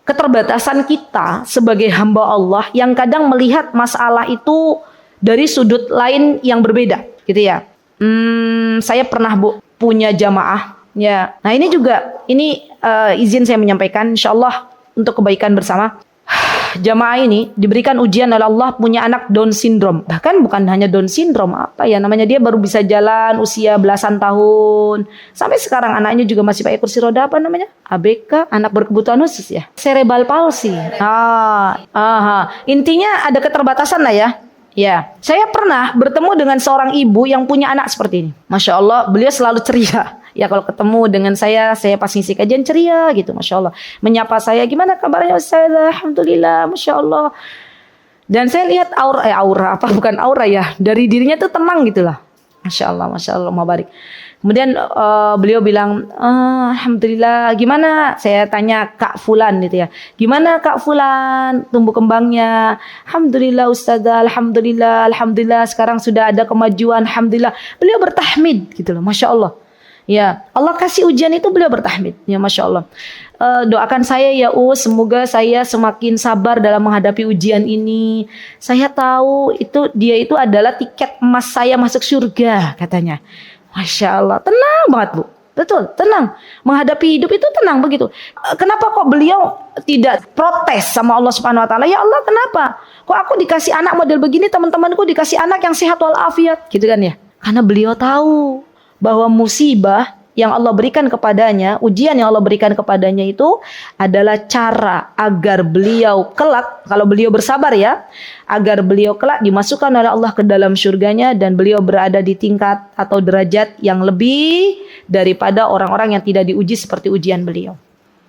Keterbatasan kita sebagai hamba Allah yang kadang melihat masalah itu dari sudut lain yang berbeda, gitu ya. Saya pernah Bu punya jamaah, ya. Nah ini juga, izin saya menyampaikan, insyaallah untuk kebaikan bersama. Jamaah ini diberikan ujian oleh Allah punya anak Down syndrome. Bahkan bukan hanya Down syndrome, apa ya namanya, dia baru bisa jalan usia belasan tahun. Sampai sekarang anaknya juga masih pakai kursi roda, apa namanya? ABK, anak berkebutuhan khusus ya. Cerebral palsy. Intinya ada keterbatasan lah ya. Ya, saya pernah bertemu dengan seorang ibu yang punya anak seperti ini. Masya Allah, beliau selalu ceria. Ya kalau ketemu dengan saya pas ngisi kajian ceria gitu, Masya Allah. Menyapa saya, gimana kabarnya Ustaz? Alhamdulillah, Masya Allah. Dan saya lihat aura, bukan aura ya. Dari dirinya tuh tenang gitu lah. Masya Allah, mabarik. Kemudian beliau bilang, Alhamdulillah, gimana? Saya tanya Kak Fulan gitu ya. Gimana Kak Fulan tumbuh kembangnya? Alhamdulillah Ustazah, Alhamdulillah. Sekarang sudah ada kemajuan, Alhamdulillah. Beliau bertahmid gitu loh, Masya Allah. Ya, Allah kasih ujian itu beliau bertahmid. Ya, Masya Allah. Doakan saya ya semoga saya semakin sabar dalam menghadapi ujian ini. Saya tahu dia itu adalah tiket emas saya masuk surga katanya. Masya Allah, tenang banget Bu. Betul, tenang. Menghadapi hidup itu tenang begitu. Kenapa kok beliau tidak protes sama Allah Subhanahu Wa Taala? Ya Allah, kenapa? Kok aku dikasih anak model begini, teman-temanku dikasih anak yang sehat walafiat, gitu kan ya? Karena beliau tahu bahwa musibah yang Allah berikan kepadanya, ujian yang Allah berikan kepadanya itu adalah cara agar beliau kelak, kalau beliau bersabar ya, agar beliau kelak dimasukkan oleh Allah ke dalam surganya dan beliau berada di tingkat atau derajat yang lebih daripada orang-orang yang tidak diuji seperti ujian beliau.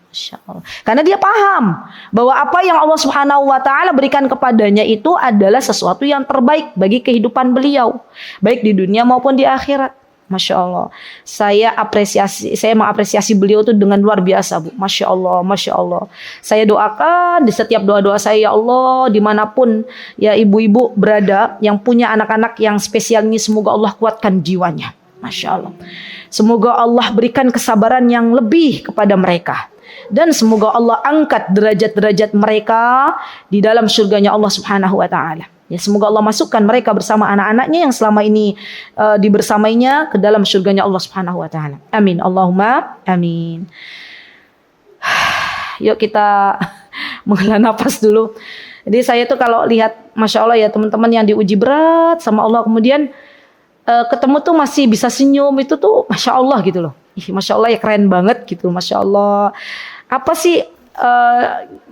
Masya Allah. Karena dia paham bahwa apa yang Allah Subhanahu Wa Taala berikan kepadanya itu adalah sesuatu yang terbaik bagi kehidupan beliau, baik di dunia maupun di akhirat. Masya Allah, saya mengapresiasi beliau itu dengan luar biasa Bu. Masya Allah. Saya doakan di setiap doa-doa saya, ya Allah, dimanapun ya ibu-ibu berada yang punya anak-anak yang spesial ini, semoga Allah kuatkan jiwanya. Masya Allah. Semoga Allah berikan kesabaran yang lebih kepada mereka. Dan semoga Allah angkat derajat-derajat mereka di dalam surganya Allah Subhanahu Wa Taala. Ya, semoga Allah masukkan mereka bersama anak-anaknya yang selama ini dibersamainya ke dalam surganya Allah Subhanahu Wa Taala. Amin. Allahumma amin. Yuk kita menghela nafas dulu. Jadi saya tuh kalau lihat, Masya Allah ya teman-teman yang diuji berat sama Allah, kemudian ketemu tuh masih bisa senyum, itu tuh Masya Allah gitu loh. Masya Allah ya, keren banget gitu. Masya Allah. Apa sih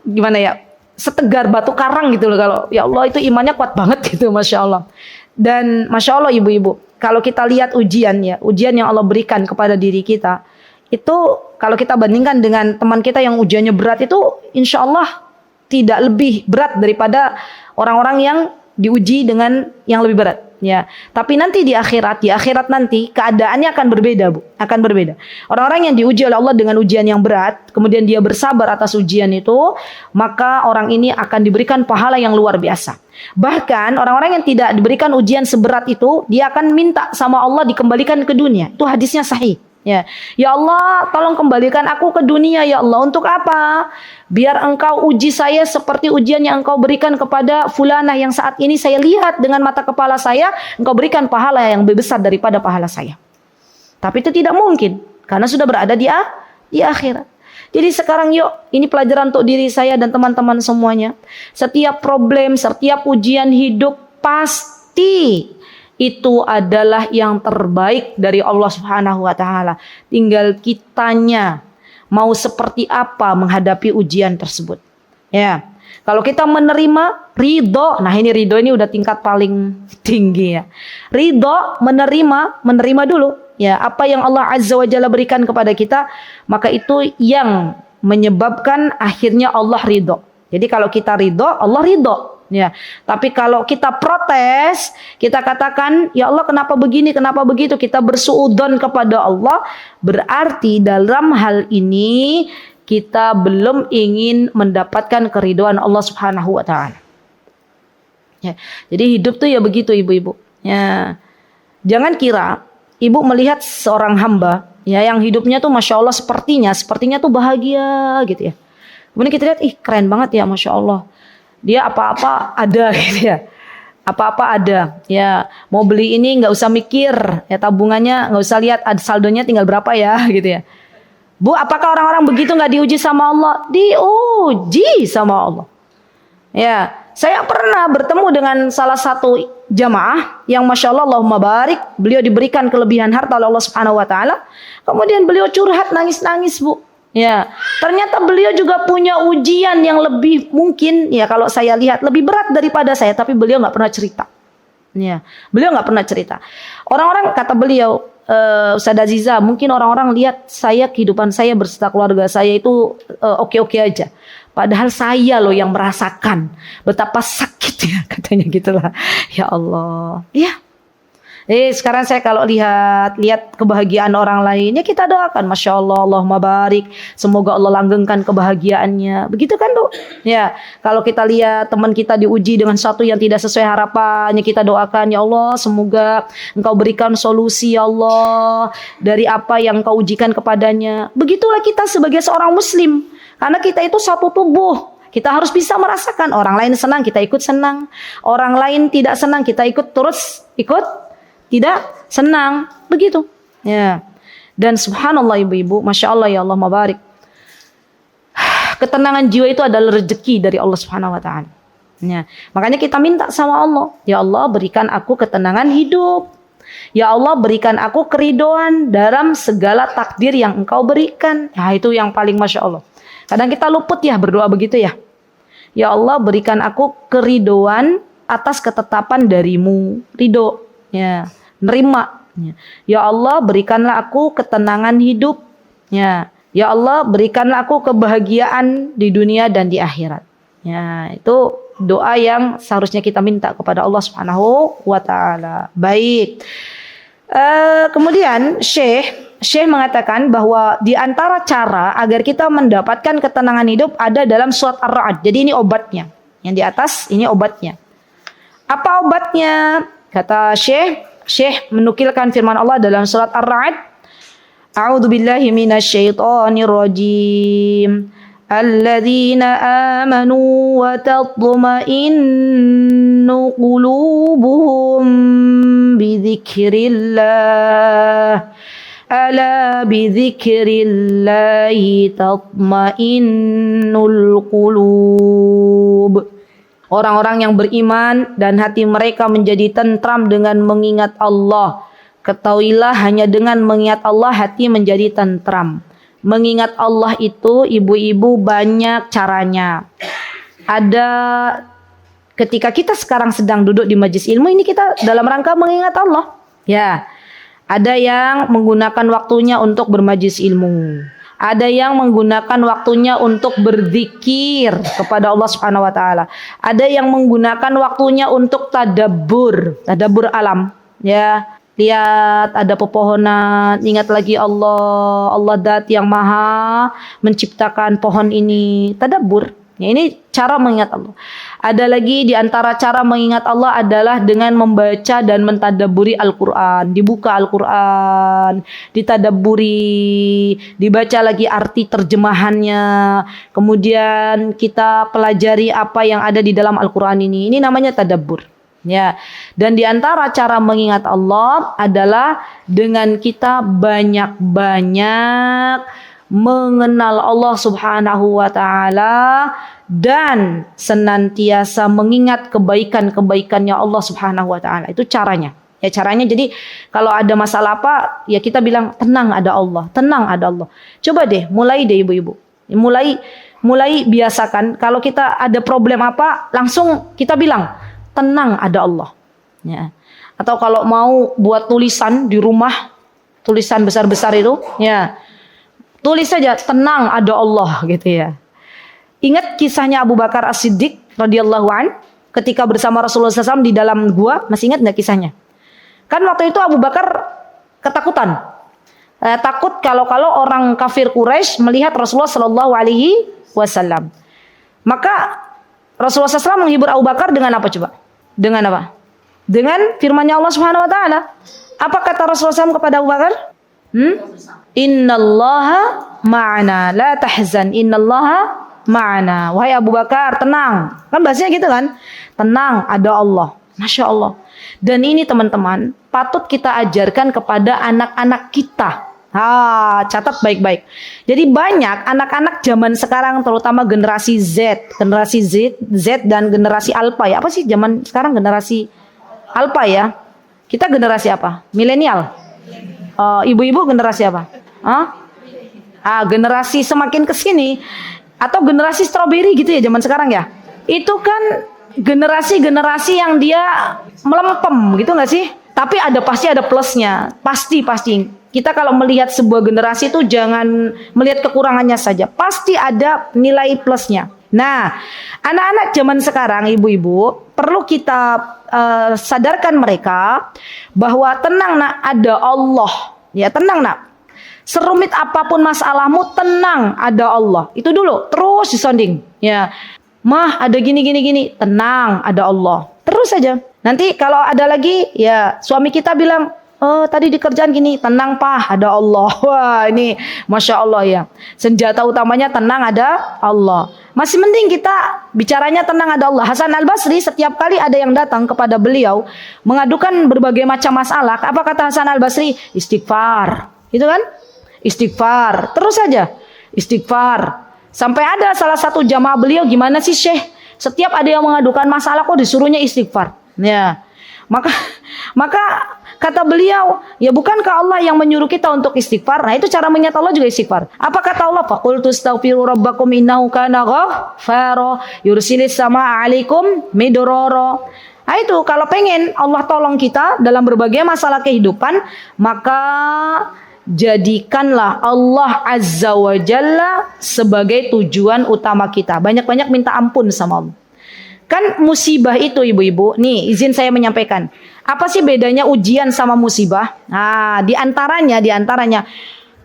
gimana ya, setegar batu karang gitu loh. Kalau ya Allah itu imannya kuat banget gitu, Masya Allah. Dan Masya Allah ibu-ibu, kalau kita lihat ujian yang Allah berikan kepada diri kita, itu kalau kita bandingkan dengan teman kita yang ujiannya berat itu, insya Allah tidak lebih berat daripada orang-orang yang diuji dengan yang lebih berat. Ya, tapi nanti di akhirat nanti keadaannya akan berbeda Bu, akan berbeda. Orang-orang yang diuji oleh Allah dengan ujian yang berat, kemudian dia bersabar atas ujian itu, maka orang ini akan diberikan pahala yang luar biasa. Bahkan orang-orang yang tidak diberikan ujian seberat itu, dia akan minta sama Allah dikembalikan ke dunia. Itu hadisnya sahih. Ya Allah, tolong kembalikan aku ke dunia ya Allah. Untuk apa? Biar engkau uji saya seperti ujian yang engkau berikan kepada fulanah yang saat ini saya lihat dengan mata kepala saya, engkau berikan pahala yang lebih besar daripada pahala saya. Tapi itu tidak mungkin karena sudah berada di akhirat. Jadi sekarang yuk, ini pelajaran untuk diri saya dan teman-teman semuanya. Setiap problem, setiap ujian hidup pasti itu adalah yang terbaik dari Allah Subhanahu Wa Taala. Tinggal kitanya mau seperti apa menghadapi ujian tersebut. Ya, kalau kita menerima ridho, nah ini ridho ini udah tingkat paling tinggi ya. Ridho, menerima dulu. Ya, apa yang Allah Azza wa Jalla berikan kepada kita, maka itu yang menyebabkan akhirnya Allah ridho. Jadi kalau kita ridho, Allah ridho. Ya, tapi kalau kita protes, kita katakan, ya Allah kenapa begini, kenapa begitu, kita bersuudzon kepada Allah, berarti dalam hal ini kita belum ingin mendapatkan keridhaan Allah Subhanahu Wa Taala. Ya, jadi hidup tuh ya begitu ibu-ibu. Ya, jangan kira ibu melihat seorang hamba, ya yang hidupnya tuh Masya Allah sepertinya tuh bahagia gitu ya. Kemudian kita lihat, keren banget ya Masya Allah. Dia apa-apa ada gitu ya. Apa-apa ada. Ya, mau beli ini nggak usah mikir, ya tabungannya nggak usah lihat saldonya tinggal berapa ya gitu ya. Bu, apakah orang-orang begitu nggak diuji sama Allah? Diuji sama Allah. Ya, saya pernah bertemu dengan salah satu jamaah yang masya Allah, Allahumma barik, beliau diberikan kelebihan harta oleh Allah Subhanahu Wa Taala. Kemudian beliau curhat nangis-nangis, Bu. Ya, ternyata beliau juga punya ujian yang lebih mungkin, ya kalau saya lihat lebih berat daripada saya, tapi beliau nggak pernah cerita. Ya, beliau nggak pernah cerita. Orang-orang kata beliau, Ustaz Aziza, mungkin orang-orang lihat saya, kehidupan saya berserta keluarga saya itu oke-oke aja. Padahal saya loh yang merasakan betapa sakitnya, katanya gitulah. Ya Allah. Ya. Sekarang saya kalau lihat kebahagiaan orang lain, ya kita doakan, masya Allah, Allahumma barik, semoga Allah langgengkan kebahagiaannya. Begitu kan, Bu? Ya, kalau kita lihat teman kita diuji dengan sesuatu yang tidak sesuai harapannya, kita doakan, ya Allah, semoga Engkau berikan solusi, ya Allah, dari apa yang Engkau ujikan kepadanya. Begitulah kita sebagai seorang Muslim, karena kita itu satu tubuh. Kita harus bisa merasakan orang lain senang, kita ikut senang. Orang lain tidak senang, kita ikut tidak senang, begitu. Ya. Dan subhanallah ibu-ibu, masya Allah, ya Allah mabarik. Ketenangan jiwa itu adalah rezeki dari Allah Subhanahu Wa Taala. Ya. Makanya kita minta sama Allah, ya Allah berikan aku ketenangan hidup. Ya Allah berikan aku keridhaan dalam segala takdir yang Engkau berikan. Nah, itu yang paling masya Allah. Kadang kita luput ya berdoa begitu ya. Ya Allah berikan aku keridhaan atas ketetapan darimu. Ridho. Ya, nerima. Ya Allah berikanlah aku ketenangan hidup. Ya Allah berikanlah aku kebahagiaan di dunia dan di akhirat. Ya, itu doa yang seharusnya kita minta kepada Allah Subhanahu wa Ta'ala. Baik. Kemudian Syekh mengatakan bahwa di antara cara agar kita mendapatkan ketenangan hidup ada dalam surat Ar-Ra'd. Jadi ini obatnya. Yang di atas ini obatnya. Apa obatnya? Kata Syekh menukilkan firman Allah dalam surat Ar-Ra'd. A'udzu billahi minasyaitonir rajim. Alladzina amanu wa tatma'innu qulubuhum bidzikrillah. Ala bidzikrillahi tatma'innul qulub. Orang-orang yang beriman dan hati mereka menjadi tentram dengan mengingat Allah. Ketahuilah hanya dengan mengingat Allah hati menjadi tentram. Mengingat Allah itu ibu-ibu banyak caranya. Ada ketika kita sekarang sedang duduk di majelis ilmu ini kita dalam rangka mengingat Allah. Ya. Ada yang menggunakan waktunya untuk bermajlis ilmu. Ada yang menggunakan waktunya untuk berzikir kepada Allah Subhanahu wa Ta'ala. Ada yang menggunakan waktunya untuk tadabbur alam. Ya, lihat ada pepohonan, ingat lagi Allah Dat yang Maha menciptakan pohon ini, tadabbur. Ya, ini cara mengingat Allah. Ada lagi di antara cara mengingat Allah adalah dengan membaca dan mentadabburi Al-Quran. Dibuka Al-Quran, ditadabburi, dibaca lagi arti terjemahannya. Kemudian kita pelajari apa yang ada di dalam Al-Quran ini. Ini namanya tadabbur. Ya. Dan di antara cara mengingat Allah adalah dengan kita banyak-banyak mengenal Allah Subhanahu wa Ta'ala dan senantiasa mengingat kebaikan-kebaikannya Allah Subhanahu wa Ta'ala. Itu caranya. Ya, caranya jadi kalau ada masalah apa, ya kita bilang tenang ada Allah, tenang ada Allah. Coba deh, mulai deh ibu-ibu. Mulai biasakan kalau kita ada problem apa, langsung kita bilang tenang ada Allah. Ya. Atau kalau mau buat tulisan di rumah, tulisan besar-besar itu, ya. Tulis saja tenang ada Allah gitu ya. Ingat kisahnya Abu Bakar As-Siddiq radhiyallahu an ketika bersama Rasulullah SAW di dalam gua, masih ingat nggak kisahnya? Kan waktu itu Abu Bakar ketakutan, takut kalau orang kafir Quraisy melihat Rasulullah Shallallahu Alaihi Wasallam. Maka Rasulullah SAW menghibur Abu Bakar dengan apa coba? Dengan apa? Dengan firman-Nya Allah Subhanahu Wa Taala. Apa kata Rasulullah SAW kepada Abu Bakar? Innallaha ma'ana, la tahzan, innallaha ma'ana. Wahai Abu Bakar, tenang. Kan bahasanya gitu kan? Tenang, ada Allah. Masya Allah. Dan ini teman-teman, patut kita ajarkan kepada anak-anak kita. Catat baik-baik. Jadi banyak anak-anak zaman sekarang, terutama generasi Z dan generasi Alpha ya. Apa sih zaman sekarang generasi Alpha ya? Kita generasi apa? Milenial. Ibu-ibu generasi apa? Generasi semakin kesini atau generasi strawberry gitu ya zaman sekarang ya. Itu kan generasi-generasi yang dia melempem gitu nggak sih? Tapi pasti ada plusnya. Pasti. Kita kalau melihat sebuah generasi itu jangan melihat kekurangannya saja. Pasti ada nilai plusnya. Nah, anak-anak zaman sekarang, ibu-ibu, perlu kita sadarkan mereka bahwa tenang nak, ada Allah. Ya, tenang nak. Serumit apapun masalahmu, tenang, ada Allah. Itu dulu, terus disonding. Ya, mah ada gini. Tenang, ada Allah. Terus saja. Nanti kalau ada lagi, ya suami kita bilang, tadi di kerjaan gini, tenang Pak, ada Allah. Wah, ini Masya Allah ya. Senjata utamanya tenang, ada Allah. Masih mending kita bicaranya tenang, ada Allah. Hasan Al-Basri setiap kali ada yang datang kepada beliau mengadukan berbagai macam masalah, apa kata Hasan Al-Basri? Istighfar. Itu kan? Istighfar. Terus saja istighfar. Sampai ada salah satu jamaah beliau, gimana sih Syekh? Setiap ada yang mengadukan masalah kok disuruhnya istighfar. Ya. Maka kata beliau, ya bukankah Allah yang menyuruh kita untuk istighfar? Nah, itu cara mengingat Allah juga istighfar. Apa kata Allah? Faqultu astaghfiru rabbakum innahu kana ghaffara yursilis samaa 'alaikum midrara. Nah, itu kalau pengen Allah tolong kita dalam berbagai masalah kehidupan, maka jadikanlah Allah Azza wa Jalla sebagai tujuan utama kita. Banyak-banyak minta ampun sama Allah. Kan musibah itu ibu-ibu, nih izin saya menyampaikan. Apa sih bedanya ujian sama musibah? Nah, di antaranya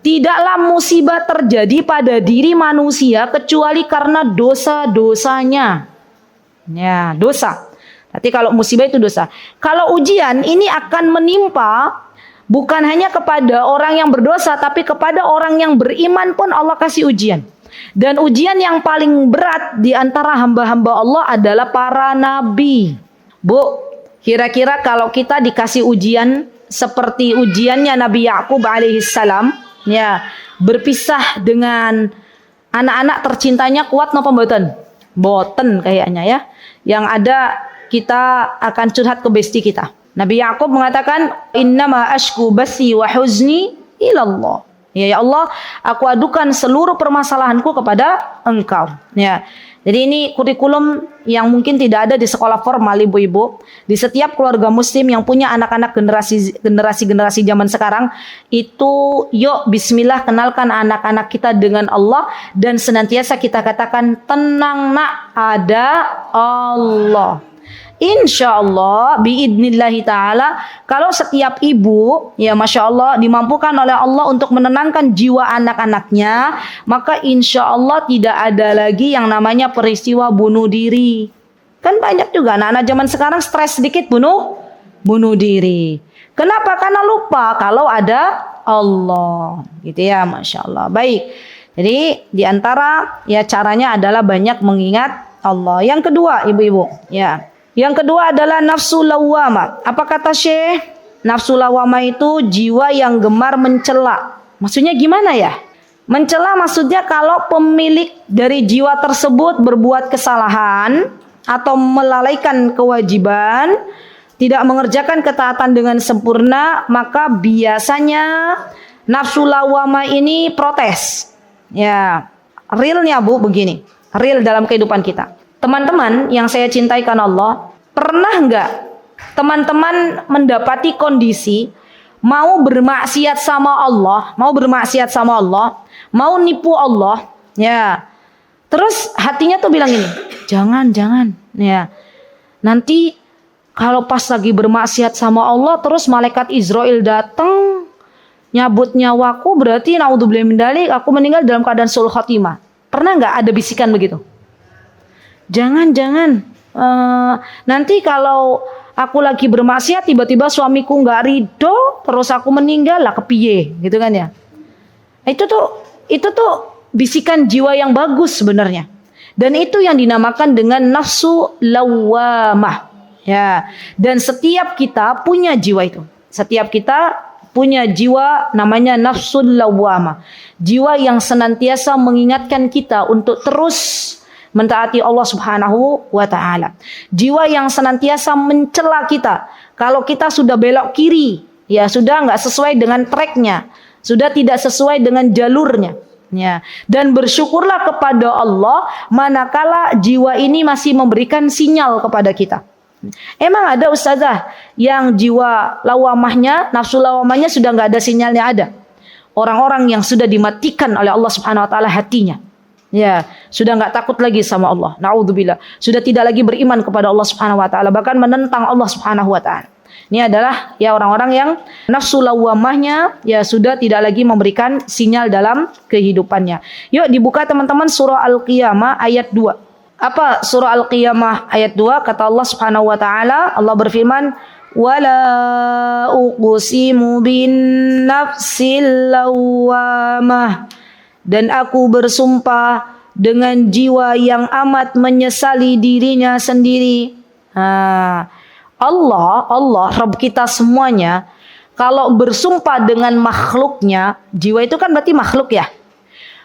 tidaklah musibah terjadi pada diri manusia kecuali karena dosa-dosanya. Ya, dosa. Tapi kalau musibah itu dosa. Kalau ujian ini akan menimpa bukan hanya kepada orang yang berdosa, tapi kepada orang yang beriman pun Allah kasih ujian. Dan ujian yang paling berat di antara hamba-hamba Allah adalah para nabi. Bu, kira-kira kalau kita dikasih ujian seperti ujiannya Nabi Yakub alaihissalam, ya, berpisah dengan anak-anak tercintanya, kuat napa mboten? Boten kayaknya ya. Yang ada kita akan curhat ke besti kita. Nabi Yakub mengatakan, innama ashku bathi wa huzni ilallah. Ya Allah, aku adukan seluruh permasalahanku kepada Engkau. Ya. Jadi ini kurikulum yang mungkin tidak ada di sekolah formal ibu-ibu. Di setiap keluarga muslim yang punya anak-anak generasi zaman sekarang, itu yuk bismillah kenalkan anak-anak kita dengan Allah dan senantiasa kita katakan tenang nak, ada Allah. Insya Allah biidnillahi ta'ala, kalau setiap ibu ya Masya Allah dimampukan oleh Allah untuk menenangkan jiwa anak-anaknya, maka insya Allah tidak ada lagi yang namanya peristiwa bunuh diri. Kan banyak juga anak-anak zaman sekarang stres sedikit bunuh diri. Kenapa? Karena lupa kalau ada Allah, gitu ya. Masya Allah. Baik, jadi diantara ya caranya adalah banyak mengingat Allah. Yang kedua ibu-ibu ya, yang kedua adalah nafsu lawwamah. Apa kata Syekh? Nafsu lawwamah itu jiwa yang gemar mencela. Maksudnya gimana ya? Mencela maksudnya kalau pemilik dari jiwa tersebut berbuat kesalahan atau melalaikan kewajiban, tidak mengerjakan ketaatan dengan sempurna, maka biasanya nafsu lawwamah ini protes. Ya, realnya Bu begini. Real dalam kehidupan kita. Teman-teman yang saya cintai karena Allah, pernah nggak teman-teman mendapati kondisi mau bermaksiat sama Allah, mau nipu Allah, ya. Terus hatinya tuh bilang ini, jangan, ya. Nanti kalau pas lagi bermaksiat sama Allah, terus malaikat Israel datang nyabut nyawaku, berarti naudzubillah min dzalik, aku meninggal dalam keadaan sul khotimah. Pernah nggak ada bisikan begitu? Jangan, nanti kalau aku lagi bermaksiat tiba-tiba suamiku nggak ridho, terus aku meninggal lah kepiye, gitu kan ya? Itu tuh bisikan jiwa yang bagus sebenarnya, dan itu yang dinamakan dengan nafsu lawwamah, ya. Dan setiap kita punya jiwa itu, setiap kita punya jiwa namanya nafsul lawwamah. Jiwa yang senantiasa mengingatkan kita untuk terus mentaati Allah Subhanahu wa taala. Jiwa yang senantiasa mencela kita kalau kita sudah belok kiri, ya sudah enggak sesuai dengan tracknya, sudah tidak sesuai dengan jalurnya. Ya, dan bersyukurlah kepada Allah manakala jiwa ini masih memberikan sinyal kepada kita. Emang ada ustazah yang jiwa lawamahnya, nafsu lawamahnya sudah nggak ada sinyalnya? Ada. Orang-orang yang sudah dimatikan oleh Allah Subhanahu wa taala hatinya. Ya, sudah nggak takut lagi sama Allah. Naudzubillah. Sudah tidak lagi beriman kepada Allah Subhanahu wa taala, bahkan menentang Allah Subhanahu wa taala. Ini adalah ya orang-orang yang nafsu lawamahnya ya sudah tidak lagi memberikan sinyal dalam kehidupannya. Yuk dibuka teman-teman surah Al-Qiyamah ayat 2. Apa surah Al-Qiyamah ayat 2? Kata Allah Subhanahu wa taala, Allah berfirman, "Wala uqsimu bin nafsil lawamah." Dan aku bersumpah dengan jiwa yang amat menyesali dirinya sendiri. Allah, Rabb kita semuanya, kalau bersumpah dengan makhluknya, jiwa itu kan berarti makhluk ya.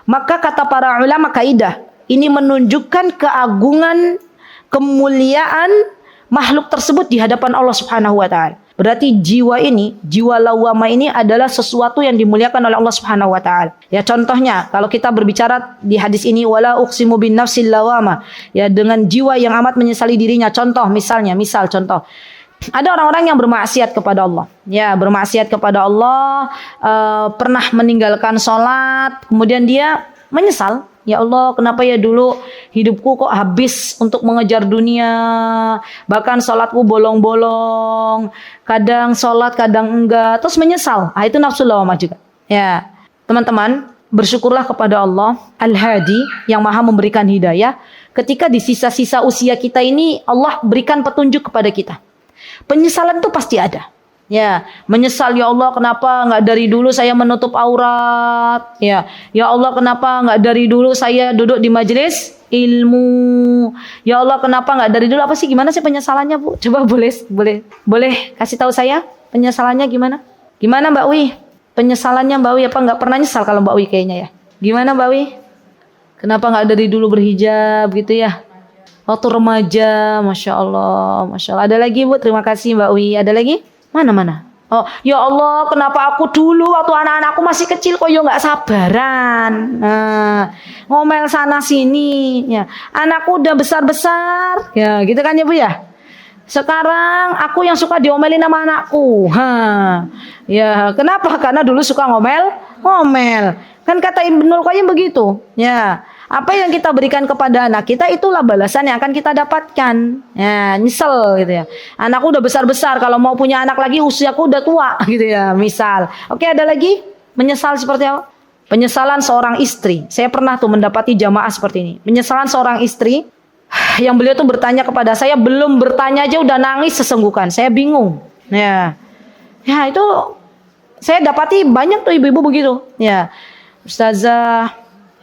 Maka kata para ulama kaidah, ini menunjukkan keagungan, kemuliaan makhluk tersebut di hadapan Allah Subhanahu wa taala. Berarti jiwa ini, jiwa lawama ini adalah sesuatu yang dimuliakan oleh Allah Subhanahu wa taala. Ya contohnya kalau kita berbicara di hadis ini wala uqsimu bin nafsil lawama, ya dengan jiwa yang amat menyesali dirinya. Contoh contoh. Ada orang-orang yang bermaksiat kepada Allah. Ya, bermaksiat kepada Allah, pernah meninggalkan sholat, kemudian dia menyesal. Ya Allah, kenapa ya dulu hidupku kok habis untuk mengejar dunia. Bahkan sholatku bolong-bolong. Kadang sholat, kadang enggak. Terus menyesal. Itu nafsu lawamah juga. Ya, teman-teman, bersyukurlah kepada Allah Al-Hadi yang maha memberikan hidayah. Ketika di sisa-sisa usia kita ini, Allah berikan petunjuk kepada kita. Penyesalan itu pasti ada. Ya, menyesal ya Allah kenapa nggak dari dulu saya menutup aurat. Ya Allah kenapa nggak dari dulu saya duduk di majelis ilmu. Ya Allah kenapa nggak dari dulu, apa sih gimana sih penyesalannya Bu? Coba boleh kasih tahu saya penyesalannya gimana? Gimana Mbak Wi? Penyesalannya Mbak Wi apa nggak pernah nyesal kalau Mbak Wi kayaknya ya? Gimana Mbak Wi? Kenapa nggak dari dulu berhijab gitu ya? Waktu remaja, Masya Allah. Ada lagi Bu? Terima kasih Mbak Wi. Ada lagi? Mana? Oh, ya Allah, kenapa aku dulu waktu anak-anakku masih kecil kok nggak sabaran. Ngomel sana sini. Ya, anakku udah besar-besar. Ya, gitu kan ya Bu ya. Sekarang aku yang suka diomelin sama anakku. Ya, kenapa? Karena dulu suka ngomel. Kan kata Ibnul Qayyim begitu. Ya. Apa yang kita berikan kepada anak kita, itulah balasan yang akan kita dapatkan. Ya, nyesel gitu ya. Anakku udah besar-besar, kalau mau punya anak lagi usiaku udah tua gitu ya, misal. Oke, ada lagi? Menyesal seperti apa? Penyesalan seorang istri. Saya pernah tuh mendapati jamaah seperti ini. Penyesalan seorang istri yang beliau tuh bertanya kepada saya, belum bertanya aja udah nangis sesenggukan. Saya bingung. Ya, itu saya dapati banyak tuh ibu-ibu begitu. Ya, Ustazah,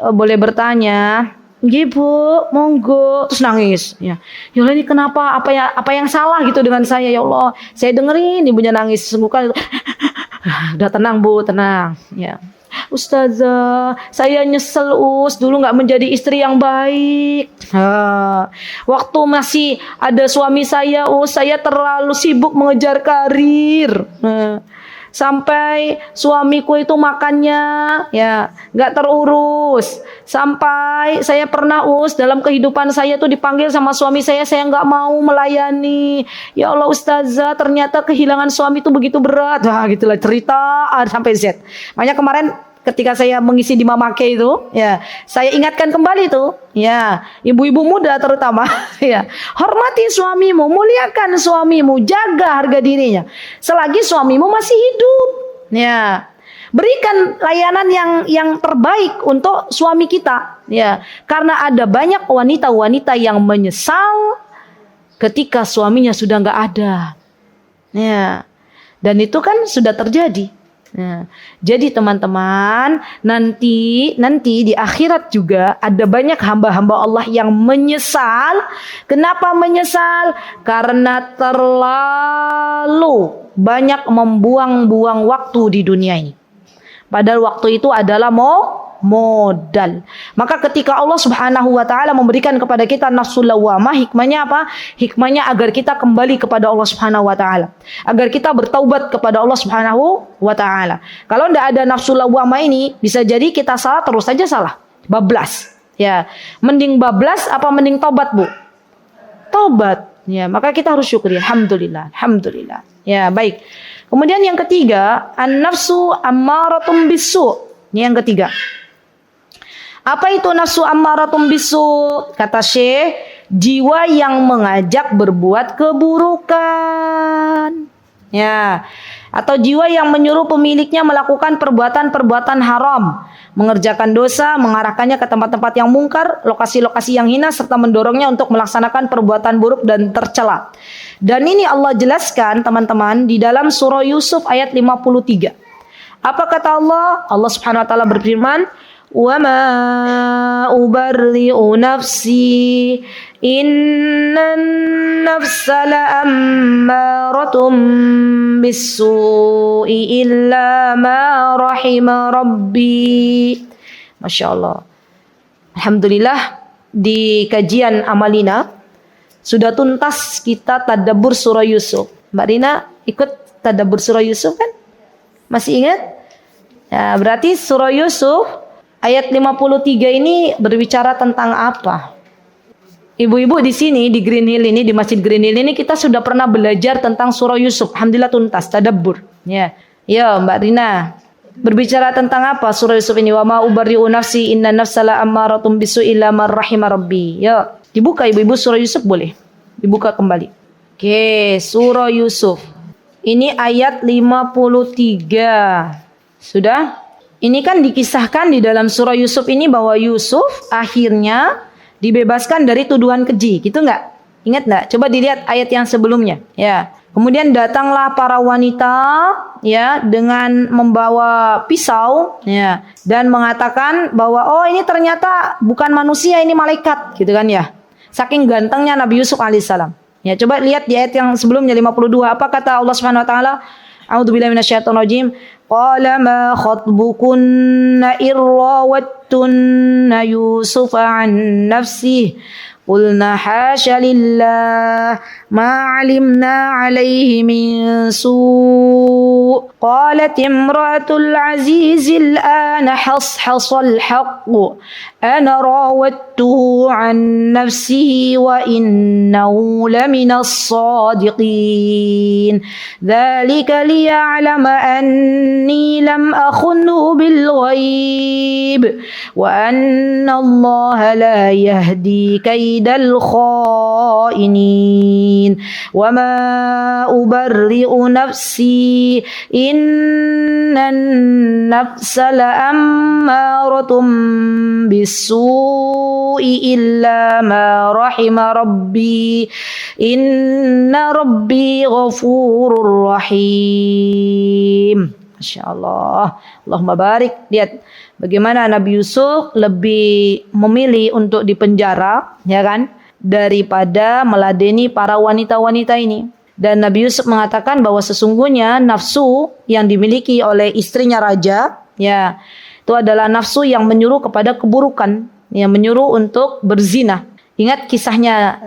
boleh bertanya? Nggih Bu, monggo. Terus nangis. Ya Allah, ini kenapa? Apa yang salah gitu dengan saya? Ya Allah, saya dengerin ibunya nangis sesenggukan. Udah tenang Bu, tenang. Ya, Ustazah, saya nyesel dulu nggak menjadi istri yang baik. Waktu masih ada suami saya, saya terlalu sibuk mengejar karir. Sampai suamiku itu makannya ya nggak terurus. Sampai saya pernah dalam kehidupan saya tuh dipanggil sama suami saya nggak mau melayani. Ya Allah Ustazah, ternyata kehilangan suami itu begitu berat. Gitulah cerita A sampai Z. Makanya kemarin ketika saya mengisi di Mamake itu, ya, saya ingatkan kembali tuh, ya, ibu-ibu muda terutama, ya, hormati suamimu, muliakan suamimu, jaga harga dirinya. Selagi suamimu masih hidup, ya, berikan layanan yang terbaik untuk suami kita, ya, karena ada banyak wanita-wanita yang menyesal ketika suaminya sudah nggak ada, ya, dan itu kan sudah terjadi. Nah, jadi teman-teman, nanti di akhirat juga ada banyak hamba-hamba Allah yang menyesal. Kenapa menyesal? Karena terlalu banyak membuang-buang waktu di dunia ini. Padahal waktu itu adalah modal. Maka ketika Allah Subhanahu wa taala memberikan kepada kita nafsul lawamah, hikmahnya apa? Hikmahnya agar kita kembali kepada Allah Subhanahu wa taala, agar kita bertaubat kepada Allah Subhanahu wa taala. Kalau tidak ada nafsul lawamah ini, bisa jadi kita salah terus saja salah. Bablas. Ya, mending bablas apa mending taubat, Bu? Taubat. Ya, maka kita harus syukuri. Alhamdulillah. Alhamdulillah. Ya, baik. Kemudian yang ketiga, an-nafsu ammaratum bisu. Ini yang ketiga. Apa itu nafsu ammaratum bisu? Kata Syekh, jiwa yang mengajak berbuat keburukan. Ya, atau jiwa yang menyuruh pemiliknya melakukan perbuatan-perbuatan haram, mengerjakan dosa, mengarahkannya ke tempat-tempat yang mungkar, lokasi-lokasi yang hina, serta mendorongnya untuk melaksanakan perbuatan buruk dan tercela. Dan ini Allah jelaskan, teman-teman, di dalam surah Yusuf ayat 53. Apa kata Allah? Allah Subhanahu wa taala berfirman, "Wa ma ubarri'u nafsi, innan nafsa la'ammaratun bis-su'i illa ma rahima rabbi." Masya Allah. Alhamdulillah, di kajian Amalina sudah tuntas kita tadabbur surah Yusuf. Mbak Rina ikut tadabbur surah Yusuf kan? Masih ingat? Ya, berarti surah Yusuf ayat 53 ini berbicara tentang apa? Ibu-ibu di sini di Green Hill ini, di Masjid Green Hill ini kita sudah pernah belajar tadabbur surah Yusuf. Alhamdulillah tuntas tadabbur. Ya. Ya, Mbak Rina. Berbicara tentang apa surah Yusuf ini? Wa ma ubarri'u nafsi inna nafsa la'ammaratun bisu'i illa man rahima rabbi. Ya, dibuka ibu-ibu surah Yusuf boleh. Dibuka kembali. Oke, surah Yusuf. Ini ayat 53. Sudah? Ini kan dikisahkan di dalam surah Yusuf ini bahwa Yusuf akhirnya dibebaskan dari tuduhan keji, gitu nggak? Ingat nggak? Coba dilihat ayat yang sebelumnya. Ya. Kemudian datanglah para wanita, ya, dengan membawa pisau, ya, dan mengatakan bahwa oh ini ternyata bukan manusia, ini malaikat, gitu kan ya? Saking gantengnya Nabi Yusuf alaihissalam. Ya, coba lihat di ayat yang sebelumnya 52. Apa kata Allah Subhanahu wa taala? A'udzubillahi minasyaitonirrajim. Qala ma khatbukunna irrawattunna Yusufa an nafsihi. Qulna hasya lillah ma 'alimna 'alaihi min su'. Qalat imratul 'azizil ana hashasal haqq. Ana rawattuhu 'an nafsihi wa innahu laminas sadiqin. Dzalika liya'lama anni lam akhunhu bil ghaib wa anna Allah la yahdi kaidal khainin wa ma ubarri'u nafsi innan nafsa la'ammaratun bisu'i illa ma rahima rabbi inna rabbi ghafurur rahim. Masya Allah. Allahumma barik. Lihat bagaimana Nabi Yusuf lebih memilih untuk dipenjara, ya kan, daripada meladeni para wanita-wanita ini. Dan Nabi Yusuf mengatakan bahwa sesungguhnya nafsu yang dimiliki oleh istrinya raja, ya, itu adalah nafsu yang menyuruh kepada keburukan, yang menyuruh untuk berzina. Ingat kisahnya,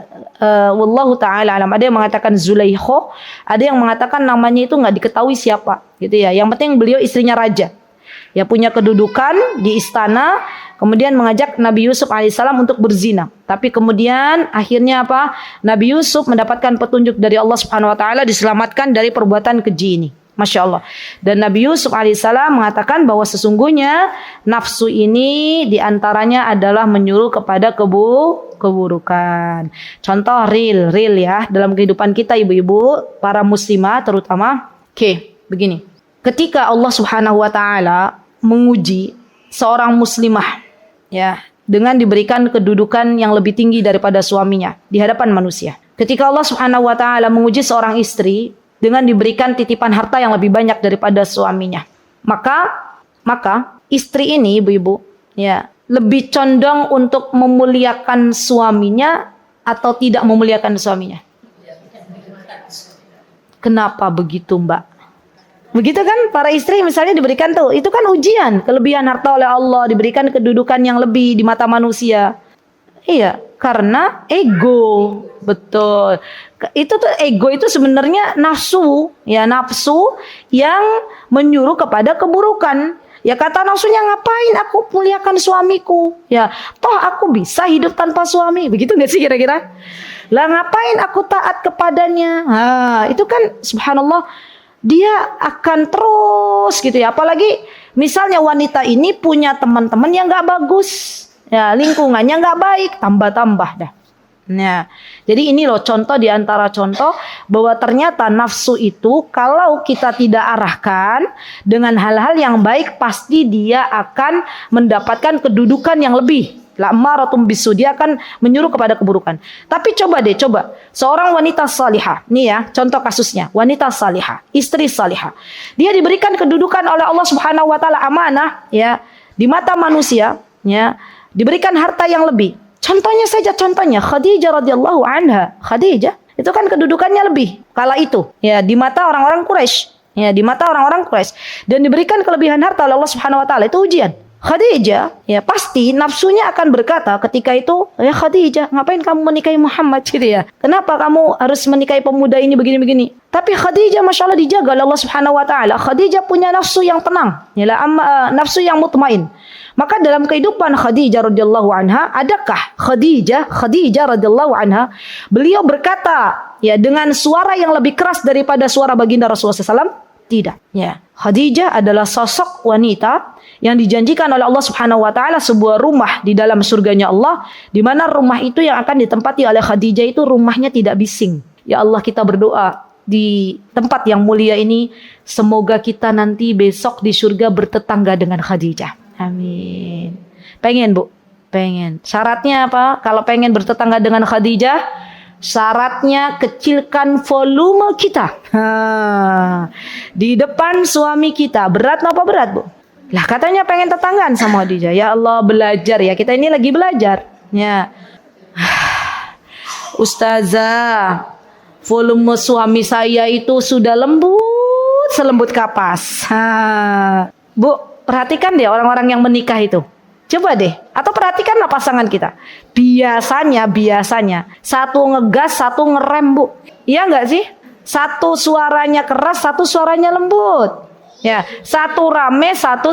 wallahu ta'ala alam. Ada yang mengatakan Zulaikha, ada yang mengatakan namanya itu nggak diketahui siapa, gitu ya. Yang penting beliau istrinya raja, ya, punya kedudukan di istana, kemudian mengajak Nabi Yusuf alaihissalam untuk berzina. Tapi kemudian akhirnya apa? Nabi Yusuf mendapatkan petunjuk dari Allah Subhanahu wa taala, diselamatkan dari perbuatan keji ini. Masya Allah. Dan Nabi Yusuf alaihissalam mengatakan bahwa sesungguhnya nafsu ini diantaranya adalah menyuruh kepada keburukan. Contoh real ya dalam kehidupan kita ibu-ibu, para muslimah terutama. Oke, begini. Ketika Allah Subhanahu wa taala menguji seorang muslimah, ya, dengan diberikan kedudukan yang lebih tinggi daripada suaminya di hadapan manusia. Ketika Allah Subhanahu wa taala menguji seorang istri dengan diberikan titipan harta yang lebih banyak daripada suaminya, Maka istri ini ibu-ibu ya lebih condong untuk memuliakan suaminya atau tidak memuliakan suaminya. Kenapa begitu, Mbak? Begitu kan para istri misalnya diberikan tuh, itu kan ujian, kelebihan harta oleh Allah, diberikan kedudukan yang lebih di mata manusia. Iya, karena ego. Betul. Itu tuh ego itu sebenarnya nafsu, ya nafsu yang menyuruh kepada keburukan. Ya kata nafsunya, ngapain aku muliakan suamiku? Ya, toh aku bisa hidup tanpa suami. Begitu nggak sih kira-kira? Lah ngapain aku taat kepadanya? Itu kan subhanallah dia akan terus gitu ya. Apalagi misalnya wanita ini punya teman-teman yang nggak bagus, ya lingkungannya nggak baik, tambah-tambah dah. Nah, jadi ini loh contoh di antara contoh bahwa ternyata nafsu itu kalau kita tidak arahkan dengan hal-hal yang baik pasti dia akan mendapatkan kedudukan yang lebih. La'ammaratun bisu, dia akan menyuruh kepada keburukan. Tapi coba seorang wanita salihah, nih ya contoh kasusnya, wanita salihah, istri salihah. Dia diberikan kedudukan oleh Allah Subhanahu wa taala, amanah ya di mata manusia, ya diberikan harta yang lebih. Contohnya Khadijah radhiyallahu anha. Khadijah itu kan kedudukannya lebih kala itu ya di mata orang-orang Quraisy. Ya, di mata orang-orang Quraisy dan diberikan kelebihan harta oleh Allah Subhanahu wa taala, itu ujian. Khadijah ya pasti nafsunya akan berkata ketika itu, ya Khadijah, ngapain kamu menikahi Muhammad gitu ya? Kenapa kamu harus menikahi pemuda ini begini-begini? Tapi Khadijah Masya Allah dijaga oleh Allah Subhanahu wa taala. Khadijah punya nafsu yang tenang, ya nafsu yang mutmain. Maka dalam kehidupan Khadijah radhiyallahu anha, adakah Khadijah radhiyallahu anha beliau berkata ya dengan suara yang lebih keras daripada suara baginda Rasulullah SAW? Tidak. Ya, Khadijah adalah sosok wanita yang dijanjikan oleh Allah Subhanahu wa taala sebuah rumah di dalam surganya Allah, di mana rumah itu yang akan ditempati oleh Khadijah itu rumahnya tidak bising. Ya Allah, kita berdoa di tempat yang mulia ini semoga kita nanti besok di surga bertetangga dengan Khadijah. Amin. Pengen Bu? Pengen. Syaratnya apa? Kalau pengen bertetangga dengan Khadijah, syaratnya kecilkan volume kita. Di depan suami kita. Berat apa berat Bu? Lah katanya pengen tetanggaan sama Khadijah. Ya Allah, belajar ya. Kita ini lagi belajar. Ya. Ustazah, volume suami saya itu sudah lembut, selembut kapas. Bu, perhatikan deh orang-orang yang menikah itu. Coba deh, atau perhatikanlah pasangan kita. Biasanya satu ngegas, satu ngerem Bu. Iya nggak sih? Satu suaranya keras, satu suaranya lembut. Ya, satu rame, satu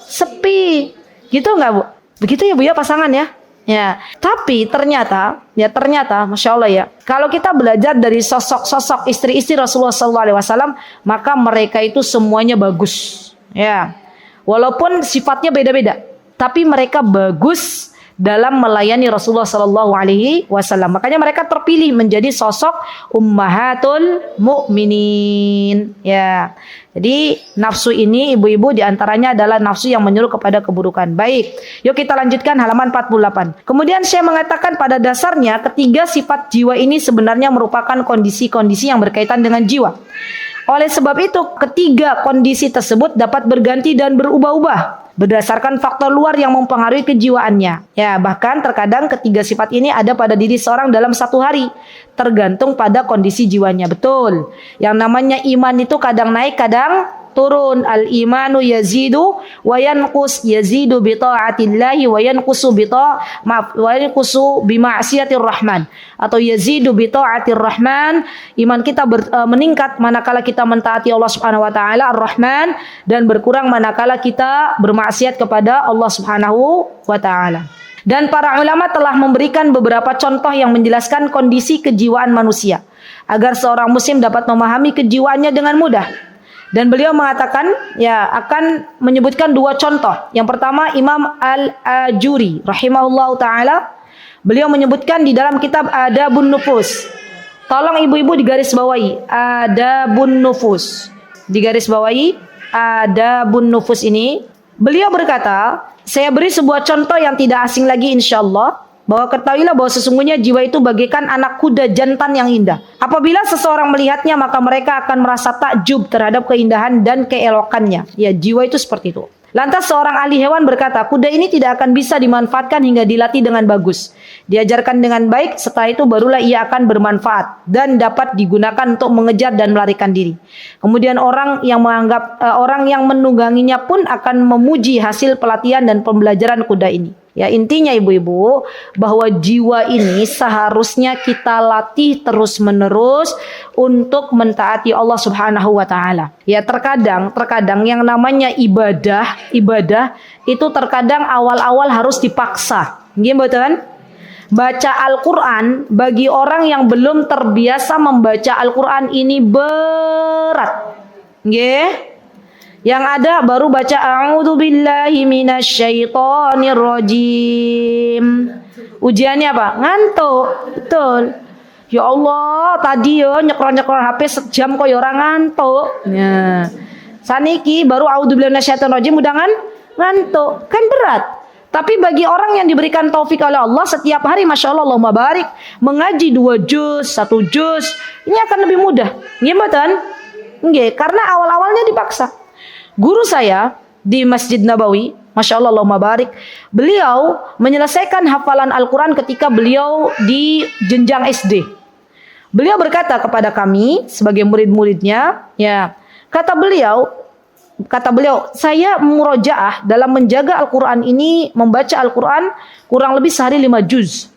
sepi. Gitu nggak Bu? Begitu ya Bu ya pasangan ya. Ya, tapi ternyata, Masya Allah ya, kalau kita belajar dari sosok-sosok istri-istri Rasulullah SAW, maka mereka itu semuanya bagus. Ya, walaupun sifatnya beda-beda, tapi mereka bagus dalam melayani Rasulullah SAW. Makanya mereka terpilih menjadi sosok ummahatul mukminin. Ya, jadi nafsu ini ibu-ibu diantaranya adalah nafsu yang menyuruh kepada keburukan. Baik, yuk kita lanjutkan halaman 48. Kemudian saya mengatakan pada dasarnya ketiga sifat jiwa ini sebenarnya merupakan kondisi-kondisi yang berkaitan dengan jiwa. Oleh sebab itu, ketiga kondisi tersebut dapat berganti dan berubah-ubah berdasarkan faktor luar yang mempengaruhi kejiwaannya. Ya, bahkan terkadang ketiga sifat ini ada pada diri seorang dalam satu hari, tergantung pada kondisi jiwanya. Betul. Yang namanya iman itu kadang naik, kadang turun. Al-imanu yazidu wa yanqus, yazidu bi ta'atillahi wa yanqusu bi ma'siyatir rahman, atau yazidu bi ta'atir rahman. Iman kita meningkat manakala kita mentaati Allah Subhanahu wa taala Ar-Rahman, dan berkurang manakala kita bermaksiat kepada Allah Subhanahu wa taala. Dan para ulama telah memberikan beberapa contoh yang menjelaskan kondisi kejiwaan manusia agar seorang muslim dapat memahami kejiwaannya dengan mudah. Dan beliau mengatakan ya akan menyebutkan dua contoh. Yang pertama Imam Al-Ajuri rahimahullahu taala, beliau menyebutkan di dalam kitab Adabun Nufus. Tolong ibu-ibu digaris bawahi Adabun Nufus. Digaris bawahi Adabun Nufus ini. Beliau berkata, saya beri sebuah contoh yang tidak asing lagi insyaallah, bahwa ketahuilah bahwa sesungguhnya jiwa itu bagaikan anak kuda jantan yang indah. Apabila seseorang melihatnya, maka mereka akan merasa takjub terhadap keindahan dan keelokannya. Ya, jiwa itu seperti itu. Lantas seorang ahli hewan berkata, kuda ini tidak akan bisa dimanfaatkan hingga dilatih dengan bagus. Diajarkan dengan baik, setelah itu barulah ia akan bermanfaat dan dapat digunakan untuk mengejar dan melarikan diri. Kemudian orang yang menungganginya pun akan memuji hasil pelatihan dan pembelajaran kuda ini. Ya, intinya ibu-ibu, bahwa jiwa ini seharusnya kita latih terus-menerus untuk mentaati Allah Subhanahu wa taala. Ya, terkadang yang namanya ibadah itu terkadang awal-awal harus dipaksa. Nggih mboten? Baca Al-Qur'an bagi orang yang belum terbiasa membaca Al-Qur'an ini berat. Nggih? Yang ada baru baca a'udzubillahi minasyaitonirrajim. Ujiannya apa? Ngantuk. Betul. Ya Allah, tadi yo nyekrol-nyekrol HP sejam kok ya ora ngantuk. Nah, saniki baru a'udzubillahi minasyaitonirrajim udah ngantuk. Kan berat. Tapi bagi orang yang diberikan taufik oleh Allah setiap hari, Masya Allah, Allahumma barik, mengaji 2 juz, 1 juz, ini akan lebih mudah. Gimana? Nggih, karena awal-awalnya dipaksa. Guru saya di Masjid Nabawi, Masya Allah, Allahumma barik, beliau menyelesaikan hafalan Al-Quran ketika beliau di jenjang SD. Beliau berkata kepada kami sebagai murid-muridnya, ya, kata beliau, saya murojaah dalam menjaga Al-Quran ini, membaca Al-Quran kurang lebih sehari 5 juz.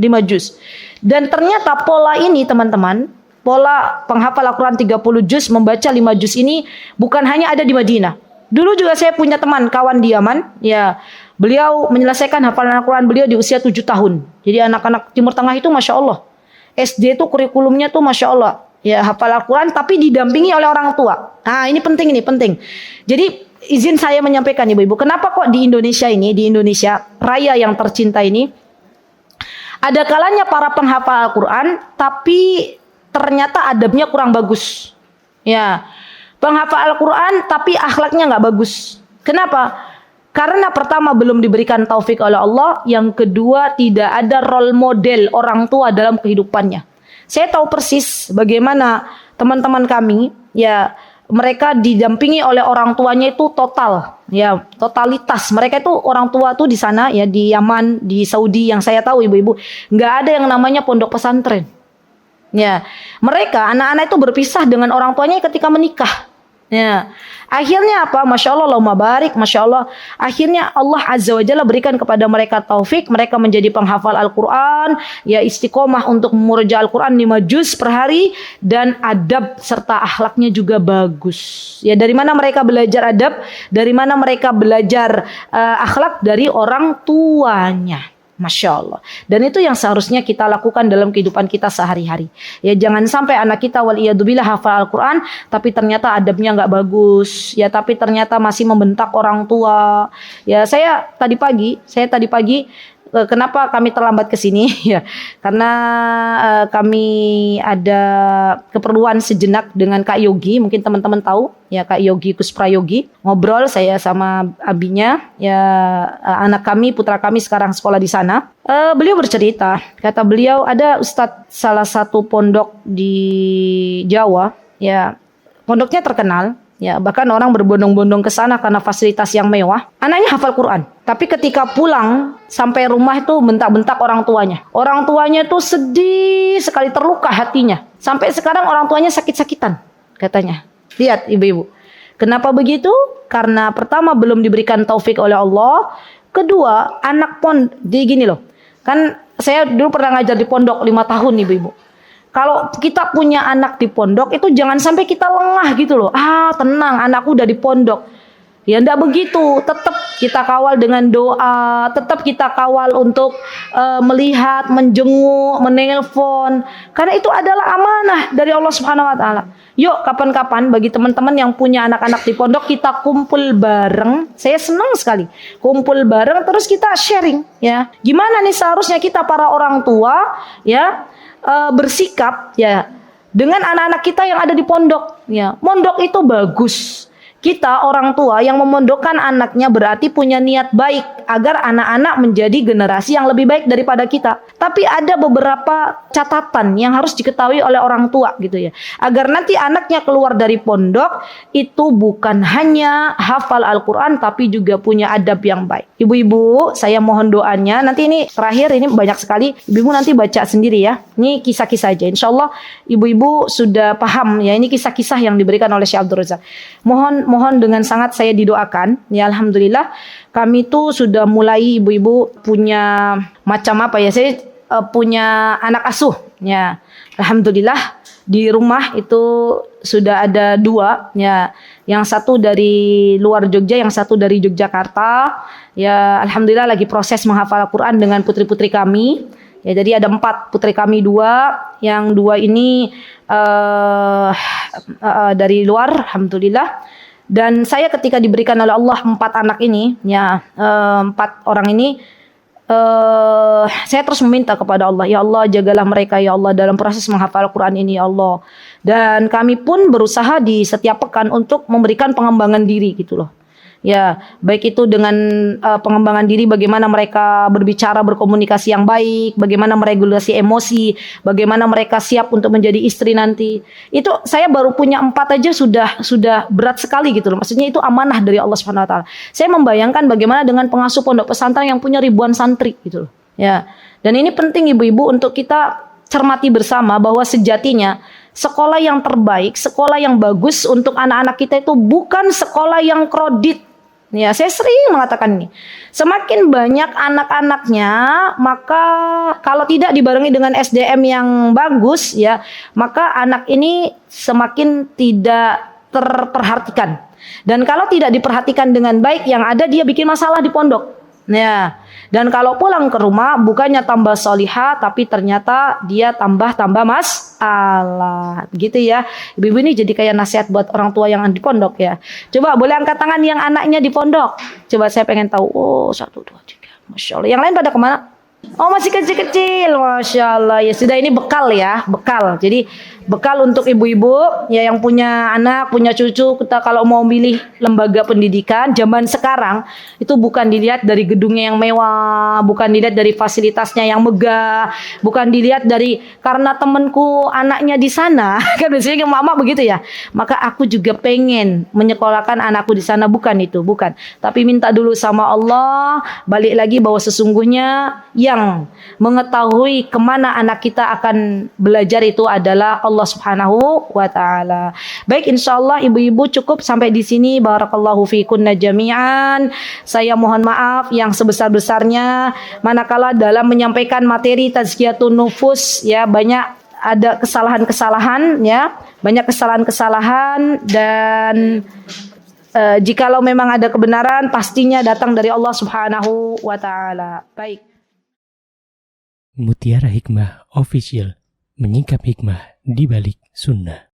5 juz. Dan ternyata pola ini teman-teman, pola penghafal Al-Quran 30 juz, membaca 5 juz ini bukan hanya ada di Madinah. Dulu juga saya punya teman, kawan di Yaman, ya, beliau menyelesaikan hafalan Al-Quran beliau di usia 7 tahun. Jadi anak-anak Timur Tengah itu Masya Allah, SD itu kurikulumnya tuh Masya Allah, ya, hafal Al-Quran tapi didampingi oleh orang tua. Nah, ini penting. Jadi izin saya menyampaikan ibu-ibu, kenapa kok di Indonesia raya yang tercinta ini, ada kalanya para penghafal Al-Quran tapi ternyata adabnya kurang bagus. Ya, penghafal Al-Quran tapi akhlaknya nggak bagus. Kenapa? Karena pertama belum diberikan taufik oleh Allah, yang kedua tidak ada role model orang tua dalam kehidupannya. Saya tahu persis bagaimana teman-teman kami, ya, mereka didampingi oleh orang tuanya itu total, ya, totalitas. Mereka itu orang tua tuh di sana, ya, di Yaman, di Saudi yang saya tahu ibu-ibu, nggak ada yang namanya pondok pesantren. Ya, mereka anak-anak itu berpisah dengan orang tuanya ketika menikah. Ya, akhirnya apa? Masya Allah, Allahumma barik, Masya Allah. Akhirnya Allah Azza wa Jalla berikan kepada mereka taufik, mereka menjadi penghafal Al-Quran, ya, istiqomah untuk memurja Al-Quran 5 juz per hari, dan adab serta akhlaknya juga bagus. Ya, dari mana mereka belajar adab? Dari mana mereka belajar akhlak? Dari orang tuanya. Masya Allah. Dan itu yang seharusnya kita lakukan dalam kehidupan kita sehari-hari. Ya, jangan sampai anak kita waliyadzubillah hafal Al-Quran tapi ternyata adabnya nggak bagus. Ya, tapi ternyata masih membentak orang tua. Ya, saya tadi pagi kenapa kami terlambat ke sini? Ya, karena kami ada keperluan sejenak dengan Kak Yogi, mungkin teman-teman tahu, ya, Kak Yogi Kusprayogi. Ngobrol saya sama abinya, ya, anak kami, putra kami sekarang sekolah di sana. Beliau bercerita, kata beliau ada ustadz salah satu pondok di Jawa, ya, pondoknya terkenal. Ya, bahkan orang berbondong-bondong ke sana karena fasilitas yang mewah. Anaknya hafal Quran, tapi ketika pulang sampai rumah itu bentak-bentak orang tuanya. Orang tuanya itu sedih sekali, terluka hatinya. Sampai sekarang orang tuanya sakit-sakitan, katanya. Lihat ibu-ibu. Kenapa begitu? Karena pertama belum diberikan taufik oleh Allah. Kedua, anak dia gini loh. Kan saya dulu pernah ngajar di pondok 5 tahun ibu-ibu. Kalau kita punya anak di pondok itu jangan sampai kita lengah gitu loh. Tenang, anakku udah di pondok. Ya enggak begitu. Tetap kita kawal dengan doa, tetap kita kawal untuk melihat, menjenguk, menelpon. Karena itu adalah amanah dari Allah Subhanahu wa taala. Yuk, kapan-kapan bagi teman-teman yang punya anak-anak di pondok, kita kumpul bareng. Saya senang sekali. Kumpul bareng terus kita sharing, ya. Gimana nih seharusnya kita para orang tua, ya, bersikap, ya, dengan anak-anak kita yang ada di pondok, ya. Mondok itu bagus. Kita orang tua yang memondokkan anaknya berarti punya niat baik. agar anak-anak menjadi generasi yang lebih baik daripada kita. Tapi ada beberapa catatan yang harus diketahui oleh orang tua gitu ya. Agar nanti anaknya keluar dari pondok itu bukan hanya hafal Al-Quran tapi juga punya adab yang baik. Ibu-ibu, saya mohon doanya. Nanti ini terakhir, ini banyak sekali. Ibu nanti baca sendiri ya. Ini kisah-kisah aja. Insya Allah ibu-ibu sudah paham ya. Ini kisah-kisah yang diberikan oleh Syekh Abdul Razak. Mohon dengan sangat saya didoakan. Ya alhamdulillah kami tuh sudah mulai ibu-ibu punya macam apa ya. Saya punya anak asuh. Ya alhamdulillah di rumah itu sudah ada 2 ya. Yang satu dari luar Jogja, yang satu dari Yogyakarta. Ya alhamdulillah lagi proses menghafal Al-Quran dengan putri-putri kami. Ya, jadi ada 4 putri kami 2, yang 2 ini dari luar, alhamdulillah. Dan saya ketika diberikan oleh Allah 4 anak ini, ya 4 orang ini, saya terus meminta kepada Allah, ya Allah jagalah mereka ya Allah dalam proses menghafal Al-Quran ini ya Allah. Dan kami pun berusaha di setiap pekan untuk memberikan pengembangan diri gitu loh. Ya, baik itu dengan pengembangan diri, bagaimana mereka berbicara, berkomunikasi yang baik, bagaimana meregulasi emosi, bagaimana mereka siap untuk menjadi istri nanti. Itu saya baru punya 4 aja sudah berat sekali gitu loh. Maksudnya itu amanah dari Allah Subhanahu wa taala. Saya membayangkan bagaimana dengan pengasuh pondok pesantren yang punya ribuan santri gitu loh. Ya. Dan ini penting ibu-ibu untuk kita cermati bersama bahwa sejatinya sekolah yang terbaik, sekolah yang bagus untuk anak-anak kita itu bukan sekolah yang kredit. Ya, saya sering mengatakan ini. Semakin banyak anak-anaknya, maka kalau tidak dibarengi dengan SDM yang bagus, ya, maka anak ini semakin tidak terperhatikan. Dan kalau tidak diperhatikan dengan baik, yang ada dia bikin masalah di pondok. Ya, dan kalau pulang ke rumah bukannya tambah solihah, tapi ternyata dia tambah masalah, gitu ya. Ibu-ibu ini jadi kayak nasihat buat orang tua yang di pondok ya. Coba boleh angkat tangan yang anaknya di pondok. Coba saya pengen tahu. Oh 1, 2, 3, masya Allah. Yang lain pada kemana? Oh masih kecil-kecil, masya Allah. Ya sudah, ini bekal ya, bekal. Jadi bekal untuk ibu-ibu ya yang punya anak, punya cucu. Kita kalau mau milih lembaga pendidikan zaman sekarang itu bukan dilihat dari gedungnya yang mewah, bukan dilihat dari fasilitasnya yang megah, bukan dilihat dari karena temanku anaknya di sana kan biasanya mama begitu ya. Maka aku juga pengen menyekolahkan anakku di sana, bukan itu, bukan. Tapi minta dulu sama Allah, balik lagi bahwa sesungguhnya yang mengetahui kemana anak kita akan belajar itu adalah Allah Subhanahu wa taala. Baik, insyaallah ibu-ibu cukup sampai di sini. Barakallahu fikunna jami'an. Saya mohon maaf yang sebesar-besarnya manakala dalam menyampaikan materi tazkiyatun nufus ya banyak ada kesalahan-kesalahan ya, banyak kesalahan-kesalahan dan jikalau memang ada kebenaran pastinya datang dari Allah Subhanahu wa taala. Baik. Mutiara Hikmah Official, menyingkap hikmah di balik sunnah.